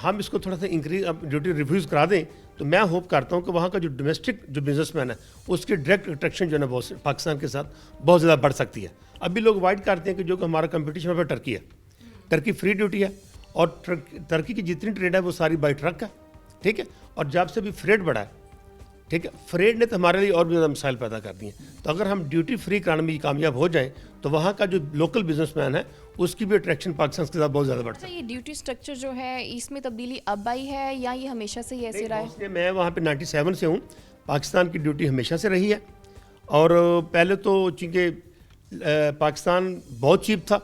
ہم اس کو تھوڑا سا انکریز ڈیوٹی ریفیوز کرا دیں تو میں ہوپ کرتا ہوں کہ وہاں کا جو ڈومیسٹک جو بزنس مین ہے اس کی ڈائریکٹ اٹریکشن جو ہے نا پاکستان کے ساتھ بہت زیادہ بڑھ سکتی ہے. ابھی لوگ وائٹ کرتے ہیں کہ جو کہ ہمارا کمپٹیشن وہاں پہ ٹرکی ہے، ٹرکی فری ڈیوٹی ہے اور ٹرکی کی جتنی ٹریڈ ہے وہ ساری بائی ٹرک ہے، ٹھیک ہے، اور جب سے بھی فریٹ بڑھا ہے، ٹھیک ہے، فریٹ نے تو ہمارے لیے اور بھی زیادہ مسائل پیدا کر دیے ہیں. تو اگر ہم ڈیوٹی فری کرانے میں کامیاب ہو جائیں تو وہاں کا جو لوکل بزنس مین ہے اس کی بھی اٹریکشن پاکستان کے ساتھ بہت زیادہ بڑھتا ہے. یہ ڈیوٹی سٹرکچر جو ہے اس میں تبدیلی اب آئی ہے یا یہ ہمیشہ سے ہی ایسے رہا ہے؟ میں وہاں پہ 97 سے ہوں. پاکستان کی ڈیوٹی ہمیشہ سے رہی ہے اور پہلے تو چونکہ پاکستان بہت چیپ تھا،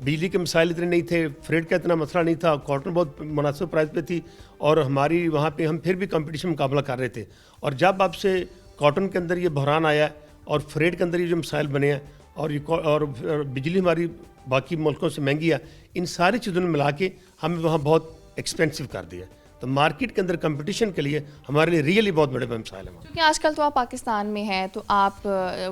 بجلی کے مسائل اتنے نہیں تھے، فریٹ کا اتنا مسئلہ نہیں تھا، کاٹن بہت مناسب پرائز پہ تھی اور ہماری وہاں پہ ہم پھر بھی کمپٹیشن مقابلہ کر رہے تھے. اور جب اب سے کاٹن کے اندر یہ بحران آیا اور فریٹ کے اندر یہ جو مسائل بنے ہیں اور بجلی ہماری باقی ملکوں سے مہنگی ہے، ان ساری چیزوں نے ملا کے ہمیں وہاں بہت ایکسپینسو کر دیا. تو مارکیٹ کے اندر کمپٹیشن کے لیے ہمارے لیے ریئلی بہت بڑے مسائل ہیں. کیونکہ آج کل تو آپ پاکستان میں ہیں تو آپ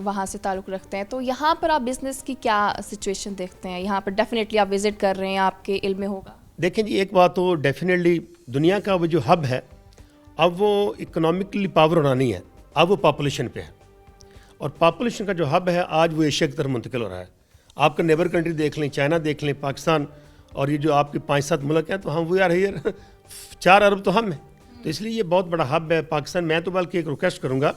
وہاں سے تعلق رکھتے ہیں، تو یہاں پر آپ بزنس کی کیا سچویشن دیکھتے ہیں؟ یہاں پر ڈیفینیٹلی آپ وزٹ کر رہے ہیں، آپ کے علم میں ہوگا. دیکھیں جی، ایک بات تو ڈیفینیٹلی دنیا کا وہ جو ہب ہے اب وہ اکنامکلی پاور ہونا نہیں ہے، اب وہ پاپولیشن پہ ہے. اور پاپولیشن کا جو ہب ہے آج وہ ایشیا کی طرف منتقل ہو رہا ہے. آپ کا نیبر کنٹری دیکھ لیں، چائنا دیکھ لیں، پاکستان، اور یہ جو آپ کے 5-7 ملک ہیں تو ہم وی آر ہیئر 4 ارب تو ہم ہیں. تو اس لیے یہ بہت بڑا ہب ہے پاکستان. میں تو بلکہ ایک ریکویسٹ کروں گا،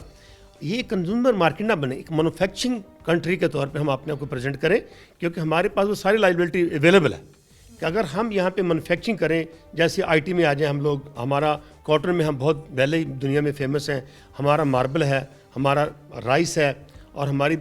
یہ کنزیومر مارکیٹ نہ بنے، ایک مینوفیکچرنگ کنٹری کے طور پہ ہم اپنے آپ کو پریزنٹ کریں، کیونکہ ہمارے پاس وہ ساری لائبلٹی اویلیبل ہے کہ اگر ہم یہاں پہ مینوفیکچرنگ کریں، جیسے آئی ٹی میں آ جائیں ہم لوگ، ہمارا کاٹن میں ہم بہت پہلے دنیا میں فیمس ہیں، ہمارا ماربل ہے، ہمارا رائس ہے، اور ہماری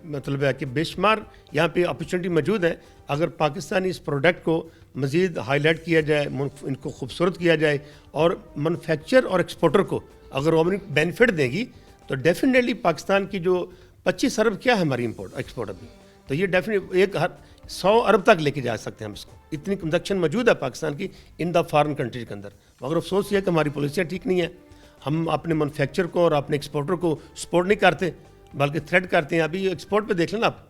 مطلب ہے کہ بے شمار یہاں پہ اپرچونٹی موجود ہے. اگر پاکستانی اس پروڈکٹ کو مزید ہائی لائٹ کیا جائے، ان کو خوبصورت کیا جائے اور مینوفیکچر اور ایکسپورٹر کو اگر گورنمنٹ بینیفٹ دے گی تو ڈیفینیٹلی پاکستان کی جو 25 ارب کیا ہے ہماری ایکسپورٹ ابھی، تو یہ ڈیفینیٹلی ایک 100 ارب تک لے کے جا سکتے ہیں ہم اس کو. اتنی کنزپشن موجود ہے پاکستان کی ان دا فارن کنٹریز کے اندر. مگر افسوس یہ ہے کہ ہماری پالیسیاں ٹھیک نہیں ہیں. ہم اپنے مینوفیکچر کو اور اپنے ایکسپورٹر کو سپورٹ نہیں کرتے بلکہ تھریٹ کرتے ہیں. ابھی ایکسپورٹ پہ دیکھ لیں نا آپ،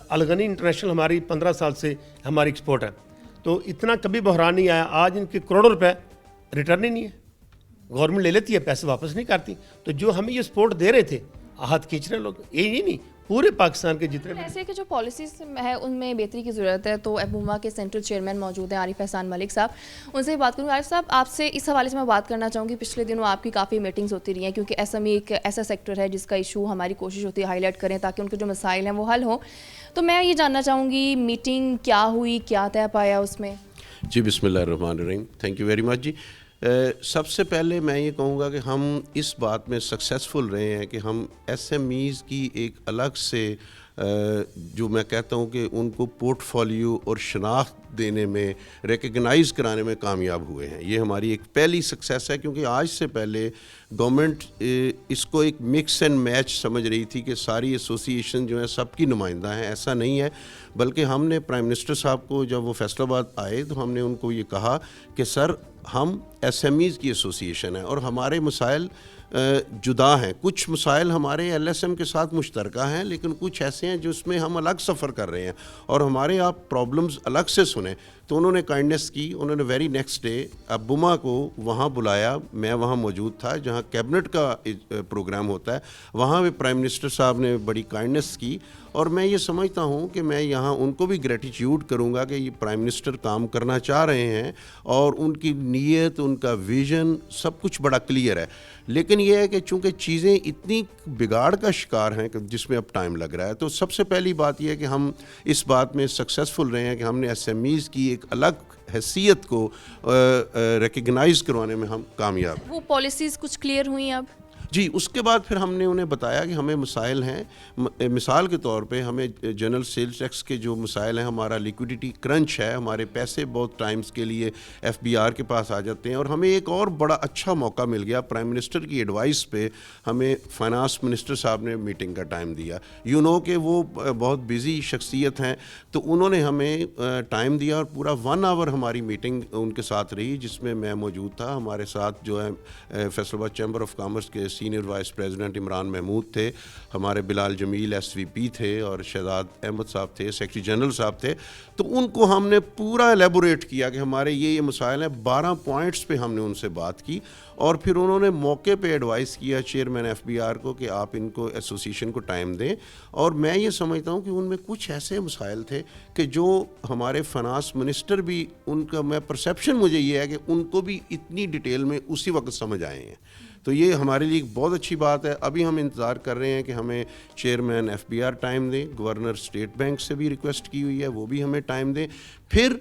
الغنی انٹرنیشنل ہماری 15 سال سے ہماری ایکسپورٹ ہے، تو اتنا کبھی بحران نہیں آیا. آج ان کے کروڑوں روپے ریٹرن ہی نہیں ہے، گورنمنٹ لے لیتی ہے، پیسے واپس نہیں کرتی. تو جو ہمیں یہ سپورٹ دے رہے تھے ہاتھ کھینچ رہے لوگ، یہ نہیں پورے پاکستان کے جتنے ایسے کہ جو پالیسیز ہے ان میں بہتری کی ضرورت ہے. تو ابوما کے سینٹرل چیئرمین موجود ہیں عارف احسان ملک صاحب، ان سے بات کروں گی. عارف صاحب، آپ سے اس حوالے سے میں بات کرنا چاہوں گی، پچھلے دنوں آپ کی کافی میٹنگز ہوتی رہی ہیں، کیونکہ ایس ایم ای ایک ایسا سیکٹر ہے جس کا ایشو ہماری کوشش ہوتی ہے ہائی لائٹ کریں تاکہ ان کے جو مسائل ہیں وہ حل ہوں. تو میں یہ جاننا چاہوں گی میٹنگ کیا ہوئی، کیا طے پایا اس میں؟ جی بسم اللہ الرحمن الرحیم، تھینک یو ویری مچ. جی سب سے پہلے میں یہ کہوں گا کہ ہم اس بات میں سکسیزفل رہے ہیں کہ ہم ایس ایم ایز کی ایک الگ سے جو میں کہتا ہوں کہ ان کو پورٹ فولیو اور شناخت دینے میں، ریکگنائز کرانے میں کامیاب ہوئے ہیں. یہ ہماری ایک پہلی سکسیس ہے، کیونکہ آج سے پہلے گورنمنٹ اس کو ایک مکس اینڈ میچ سمجھ رہی تھی کہ ساری ایسوسی ایشن جو ہیں سب کی نمائندہ ہیں. ایسا نہیں ہے، بلکہ ہم نے پرائم منسٹر صاحب کو جب وہ فیصل آباد آئے تو ہم نے ان کو یہ کہا کہ سر ہم ایس ایم ایز کی ایسوسی ایشن ہیں اور ہمارے مسائل جدا ہیں. کچھ مسائل ہمارے ایل ایس ایم کے ساتھ مشترکہ ہیں، لیکن کچھ ایسے ہیں جس میں ہم الگ سفر کر رہے ہیں اور ہمارے آپ پرابلمز الگ سے سنیں. تو انہوں نے کائنڈنیس کی، انہوں نے ویری نیکسٹ ڈے ابوما کو وہاں بلایا. میں وہاں موجود تھا جہاں کیبنٹ کا پروگرام ہوتا ہے، وہاں بھی پرائم منسٹر صاحب نے بڑی کائنڈنیس کی. اور میں یہ سمجھتا ہوں کہ میں یہاں ان کو بھی گریٹیٹیوڈ کروں گا کہ یہ پرائم منسٹر کام کرنا چاہ رہے ہیں اور ان کی نیت، ان کا ویژن سب کچھ بڑا کلیئر ہے. لیکن یہ ہے کہ چونکہ چیزیں اتنی بگاڑ کا شکار ہیں کہ جس میں اب ٹائم لگ رہا ہے، تو سب سے پہلی بات یہ ہے کہ ہم اس بات میں سکسیزفل رہے ہیں کہ ہم نے ایس ایم ایز کی ایک الگ حیثیت کو ریکگنائز کروانے میں ہم کامیاب ہیں. وہ پالیسیز کچھ کلیئر ہوئیں اب؟ جی اس کے بعد پھر ہم نے انہیں بتایا کہ ہمیں مسائل ہیں, مثال کے طور پہ ہمیں جنرل سیلز ٹیکس کے جو مسائل ہیں, ہمارا لیکوڈیٹی کرنچ ہے, ہمارے پیسے بہت ٹائمز کے لیے ایف بی آر کے پاس آ جاتے ہیں, اور ہمیں ایک اور بڑا اچھا موقع مل گیا, پرائم منسٹر کی ایڈوائس پہ ہمیں فائنانس منسٹر صاحب نے میٹنگ کا ٹائم دیا. کہ وہ بہت بزی شخصیت ہیں, تو انہوں نے ہمیں ٹائم دیا اور پورا 1 آور ہماری میٹنگ ان کے ساتھ رہی, جس میں میں موجود تھا. ہمارے ساتھ جو ہے Faisalabad chamber of commerce کے senior vice president Imran Mahmood تھے, ہمارے بلال جمیل ایس وی پی تھے, اور شہزاد احمد صاحب تھے, سیکرٹری جنرل صاحب تھے. تو ان کو ہم نے پورا ایلیبوریٹ کیا کہ ہمارے یہ مسائل ہیں. 12 پوائنٹس پہ ہم نے ان سے بات کی, اور پھر انہوں نے موقع پہ ایڈوائس کیا چیئرمین ایف بی آر کو کہ آپ ان کو ایسوسیشن کو ٹائم دیں. اور میں یہ سمجھتا ہوں کہ ان میں کچھ ایسے مسائل تھے کہ جو ہمارے فائنانس منسٹر بھی, ان کا میں پرسیپشن مجھے یہ ہے کہ ان کو بھی اتنی ڈیٹیل میں اسی وقت سمجھ آئے ہیں. تو یہ ہمارے لیے ایک بہت اچھی بات ہے. ابھی ہم انتظار کر رہے ہیں کہ ہمیں chairman F B R time دیں, گورنر اسٹیٹ بینک سے بھی ریکویسٹ کی ہوئی ہے, وہ بھی ہمیں ٹائم دیں. پھر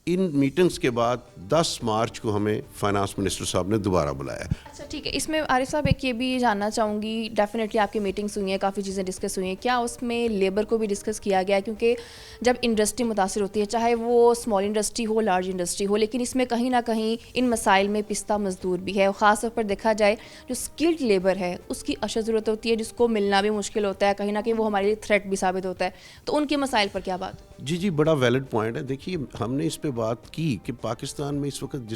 ان میٹنگز کے بعد 10 مارچ کو ہمیں فائنانس منسٹر صاحب نے دوبارہ بلایا. اچھا ٹھیک ہے, اس میں عارف صاحب ایک یہ بھی جاننا چاہوں گی, ڈیفینیٹلی آپ کی میٹنگس ہوئی ہیں, کافی چیزیں ڈسکس ہوئی ہیں, کیا اس میں لیبر کو بھی ڈسکس کیا گیا؟ کیونکہ جب انڈسٹری متاثر ہوتی ہے, چاہے وہ اسمال انڈسٹری ہو, لارج انڈسٹری ہو, لیکن اس میں کہیں نہ کہیں ان مسائل میں پستہ مزدور بھی ہے, اور خاص طور پر دیکھا جائے جو اسکلڈ لیبر ہے اس کی اشد ضرورت ہوتی ہے, جس کو ملنا بھی مشکل ہوتا ہے, کہیں نہ کہیں وہ ہمارے لیے تھریٹ بھی ثابت ہوتا ہے. تو ان کے مسائل پر کیا بات؟ جی بڑا ویلڈ پوائنٹ ہے. دیکھیے ہم نے اس پہ بات کی کہ پاکستان میں اس وقت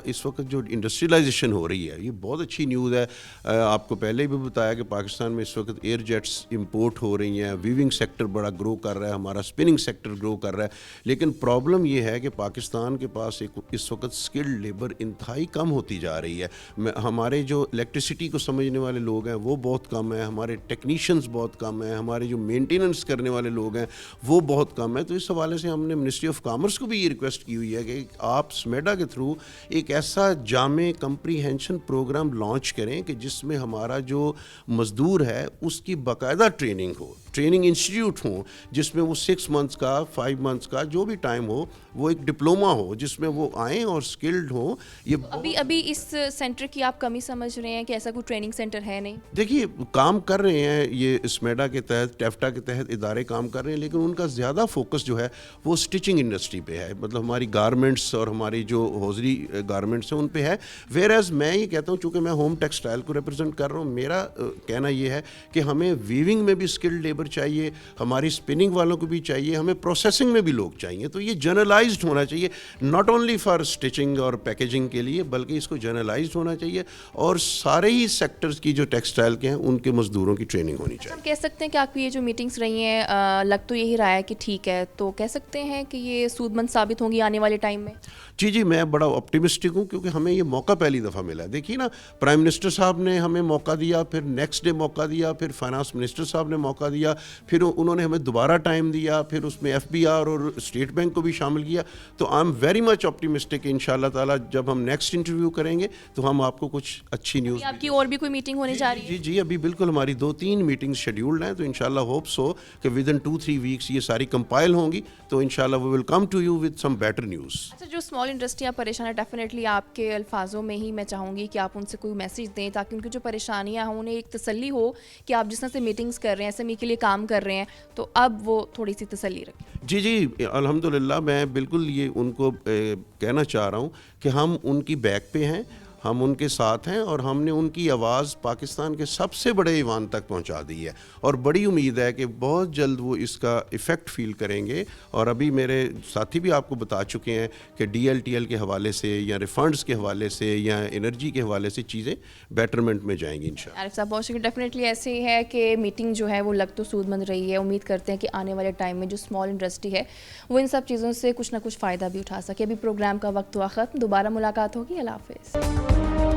اس وقت جو انڈسٹریلائزیشن ہو رہی ہے, یہ بہت اچھی نیوز ہے. آپ کو پہلے بھی بتایا کہ پاکستان میں اس وقت ایئر جیٹس امپورٹ ہو رہی ہیں, ویونگ سیکٹر بڑا گرو کر رہا ہے, ہمارا اسپننگ سیکٹر گرو کر رہا ہے. لیکن پرابلم یہ ہے کہ پاکستان کے پاس اس وقت اسکلڈ لیبر انتہائی کم ہوتی جا رہی ہے. ہمارے جو الیکٹریسٹی کو سمجھنے والے لوگ ہیں وہ بہت کم ہیں, ہمارے ٹیکنیشینز بہت کم ہیں, ہمارے جو مینٹیننس کرنے والے لوگ ہیں وہ بہت کم ہے. تو اس حوالے سے ہم نے منسٹری آف کامرس کو بھی یہ ریکویسٹ کی ہوئی ہے کہ آپ سمیڈا کے تھرو ایک ایسا جامع کمپریہنشن پروگرام لانچ کریں کہ جس میں ہمارا جو مزدور ہے اس کی باقاعدہ ٹریننگ ہو, ٹریننگ انسٹیٹیوٹ ہوں, جس میں وہ 6 منتھس کا 5 منتھس کا جو بھی ٹائم ہو, وہ ایک ڈپلوما ہو جس میں وہ آئیں اور اسکلڈ ہوں. یہ ابھی اس سینٹر کی آپ کمی سمجھ رہے ہیں کہ ایسا کوئی ٹریننگ سینٹر ہے نہیں؟ دیکھیے کام کر رہے ہیں, یہ اسمیڈا کے تحت, ٹیفٹا کے تحت ادارے کام کر رہے ہیں, لیکن ان کا زیادہ فوکس جو ہے وہ اسٹچنگ انڈسٹری پہ ہے, مطلب ہماری گارمنٹس اور ہماری جو ہوزری گارمنٹس ہیں ان پہ ہے. ویئر ایز میں یہ کہتا ہوں, چونکہ میں ہوم ٹیکسٹائل کو ریپرزینٹ کر رہا ہوں, میرا کہنا یہ ہے کہ ہمیں ویونگ میں بھی اسکلڈ لیبر چاہیے, ہماری اسپننگ والوں کو بھی چاہیے, ہمیں پروسیسنگ میں بھی لوگ چاہیے. تو یہ جنرلائزڈ ہونا چاہیے, ناٹ اونلی فار اسٹچنگ اور پیکیجنگ کے لیے, بلکہ اس کو جنرلائزڈ ہونا چاہیے, اور سارے ہی سیکٹرز کی جو ٹیکسٹائل کے ہیں ان کے مزدوروں کی ٹریننگ ہونی چاہیے. ہم کہہ سکتے ہیں کہ آپ کی یہ جو میٹنگس رہی ہیں, لگ تو یہی رہا ہے کہ ٹھیک ہے, تو کہہ سکتے ہیں کہ یہ سود مند ثابت ہوں گی آنے والے ٹائم میں؟ جی میں بڑا آپٹیمسٹک ہوں, کیونکہ ہمیں یہ موقع پہلی دفعہ ملا ہے. دیکھیے نا, پرائم منسٹر صاحب نے ہمیں موقع دیا, پھر نیکسٹ ڈے موقع دیا, پھر فائنانس منسٹر صاحب نے موقع دیا, پھر انہوں نے ہمیں دوبارہ ٹائم دیا, پھر اس میں ایف بی آر اور اسٹیٹ بینک کو بھی شامل کیا. تو I am very much optimistic, ان شاء اللہ تعالیٰ جب ہم نیکسٹ انٹرویو کریں گے تو ہم آپ کو کچھ اچھی نیوز. آپ کی اور بھی کوئی میٹنگ ہونے جا رہی ہے؟ جی ابھی بالکل ہماری 2-3 میٹنگز شیڈیولڈ ہیں, تو ان شاء اللہ ہوپ سو کہ ود ان 2-3 ویکس یہ ساری کمپائل ہوں گی, تو ان شاء اللہ we will come to you with some better news. اچھا, جو اسمال انڈسٹریاں پریشان ہیں, ڈیفینیٹلی آپ کے الفاظوں میں ہی میں چاہوں گی کہ آپ ان سے کوئی میسیج دیں, تاکہ ان کی جو پریشانیاں ہوں انہیں ایک تسلی ہو کہ آپ جس طرح سے میٹنگز کر رہے ہیں, ایس ایم ای کے لیے کام کر رہے ہیں, تو اب وہ تھوڑی سی تسلی رکھیں. جی الحمدللہ, میں بالکل یہ ان کو کہنا چاہ رہا ہوں کہ ہم ان کی بیک پہ ہیں, ہم ان کے ساتھ ہیں, اور ہم نے ان کی آواز پاکستان کے سب سے بڑے ایوان تک پہنچا دی ہے, اور بڑی امید ہے کہ بہت جلد وہ اس کا ایفیکٹ فیل کریں گے. اور ابھی میرے ساتھی بھی آپ کو بتا چکے ہیں کہ ڈی ایل ٹی ایل کے حوالے سے, یا ریفنڈس کے حوالے سے, یا انرجی کے حوالے سے چیزیں بیٹرمنٹ میں جائیں گی انشاءاللہ. عارف صاحب بہت شکریہ. ڈیفینیٹلی ایسے ہی ہے کہ میٹنگ جو ہے وہ لگ تو سود مند رہی ہے. امید کرتے ہیں کہ آنے والے ٹائم میں جو اسمال انڈسٹری ہے وہ ان سب چیزوں سے کچھ نہ کچھ فائدہ بھی اٹھا سکے. ابھی پروگرام کا وقت ہوا ختم, دوبارہ ملاقات ہوگی. اللہ حافظ.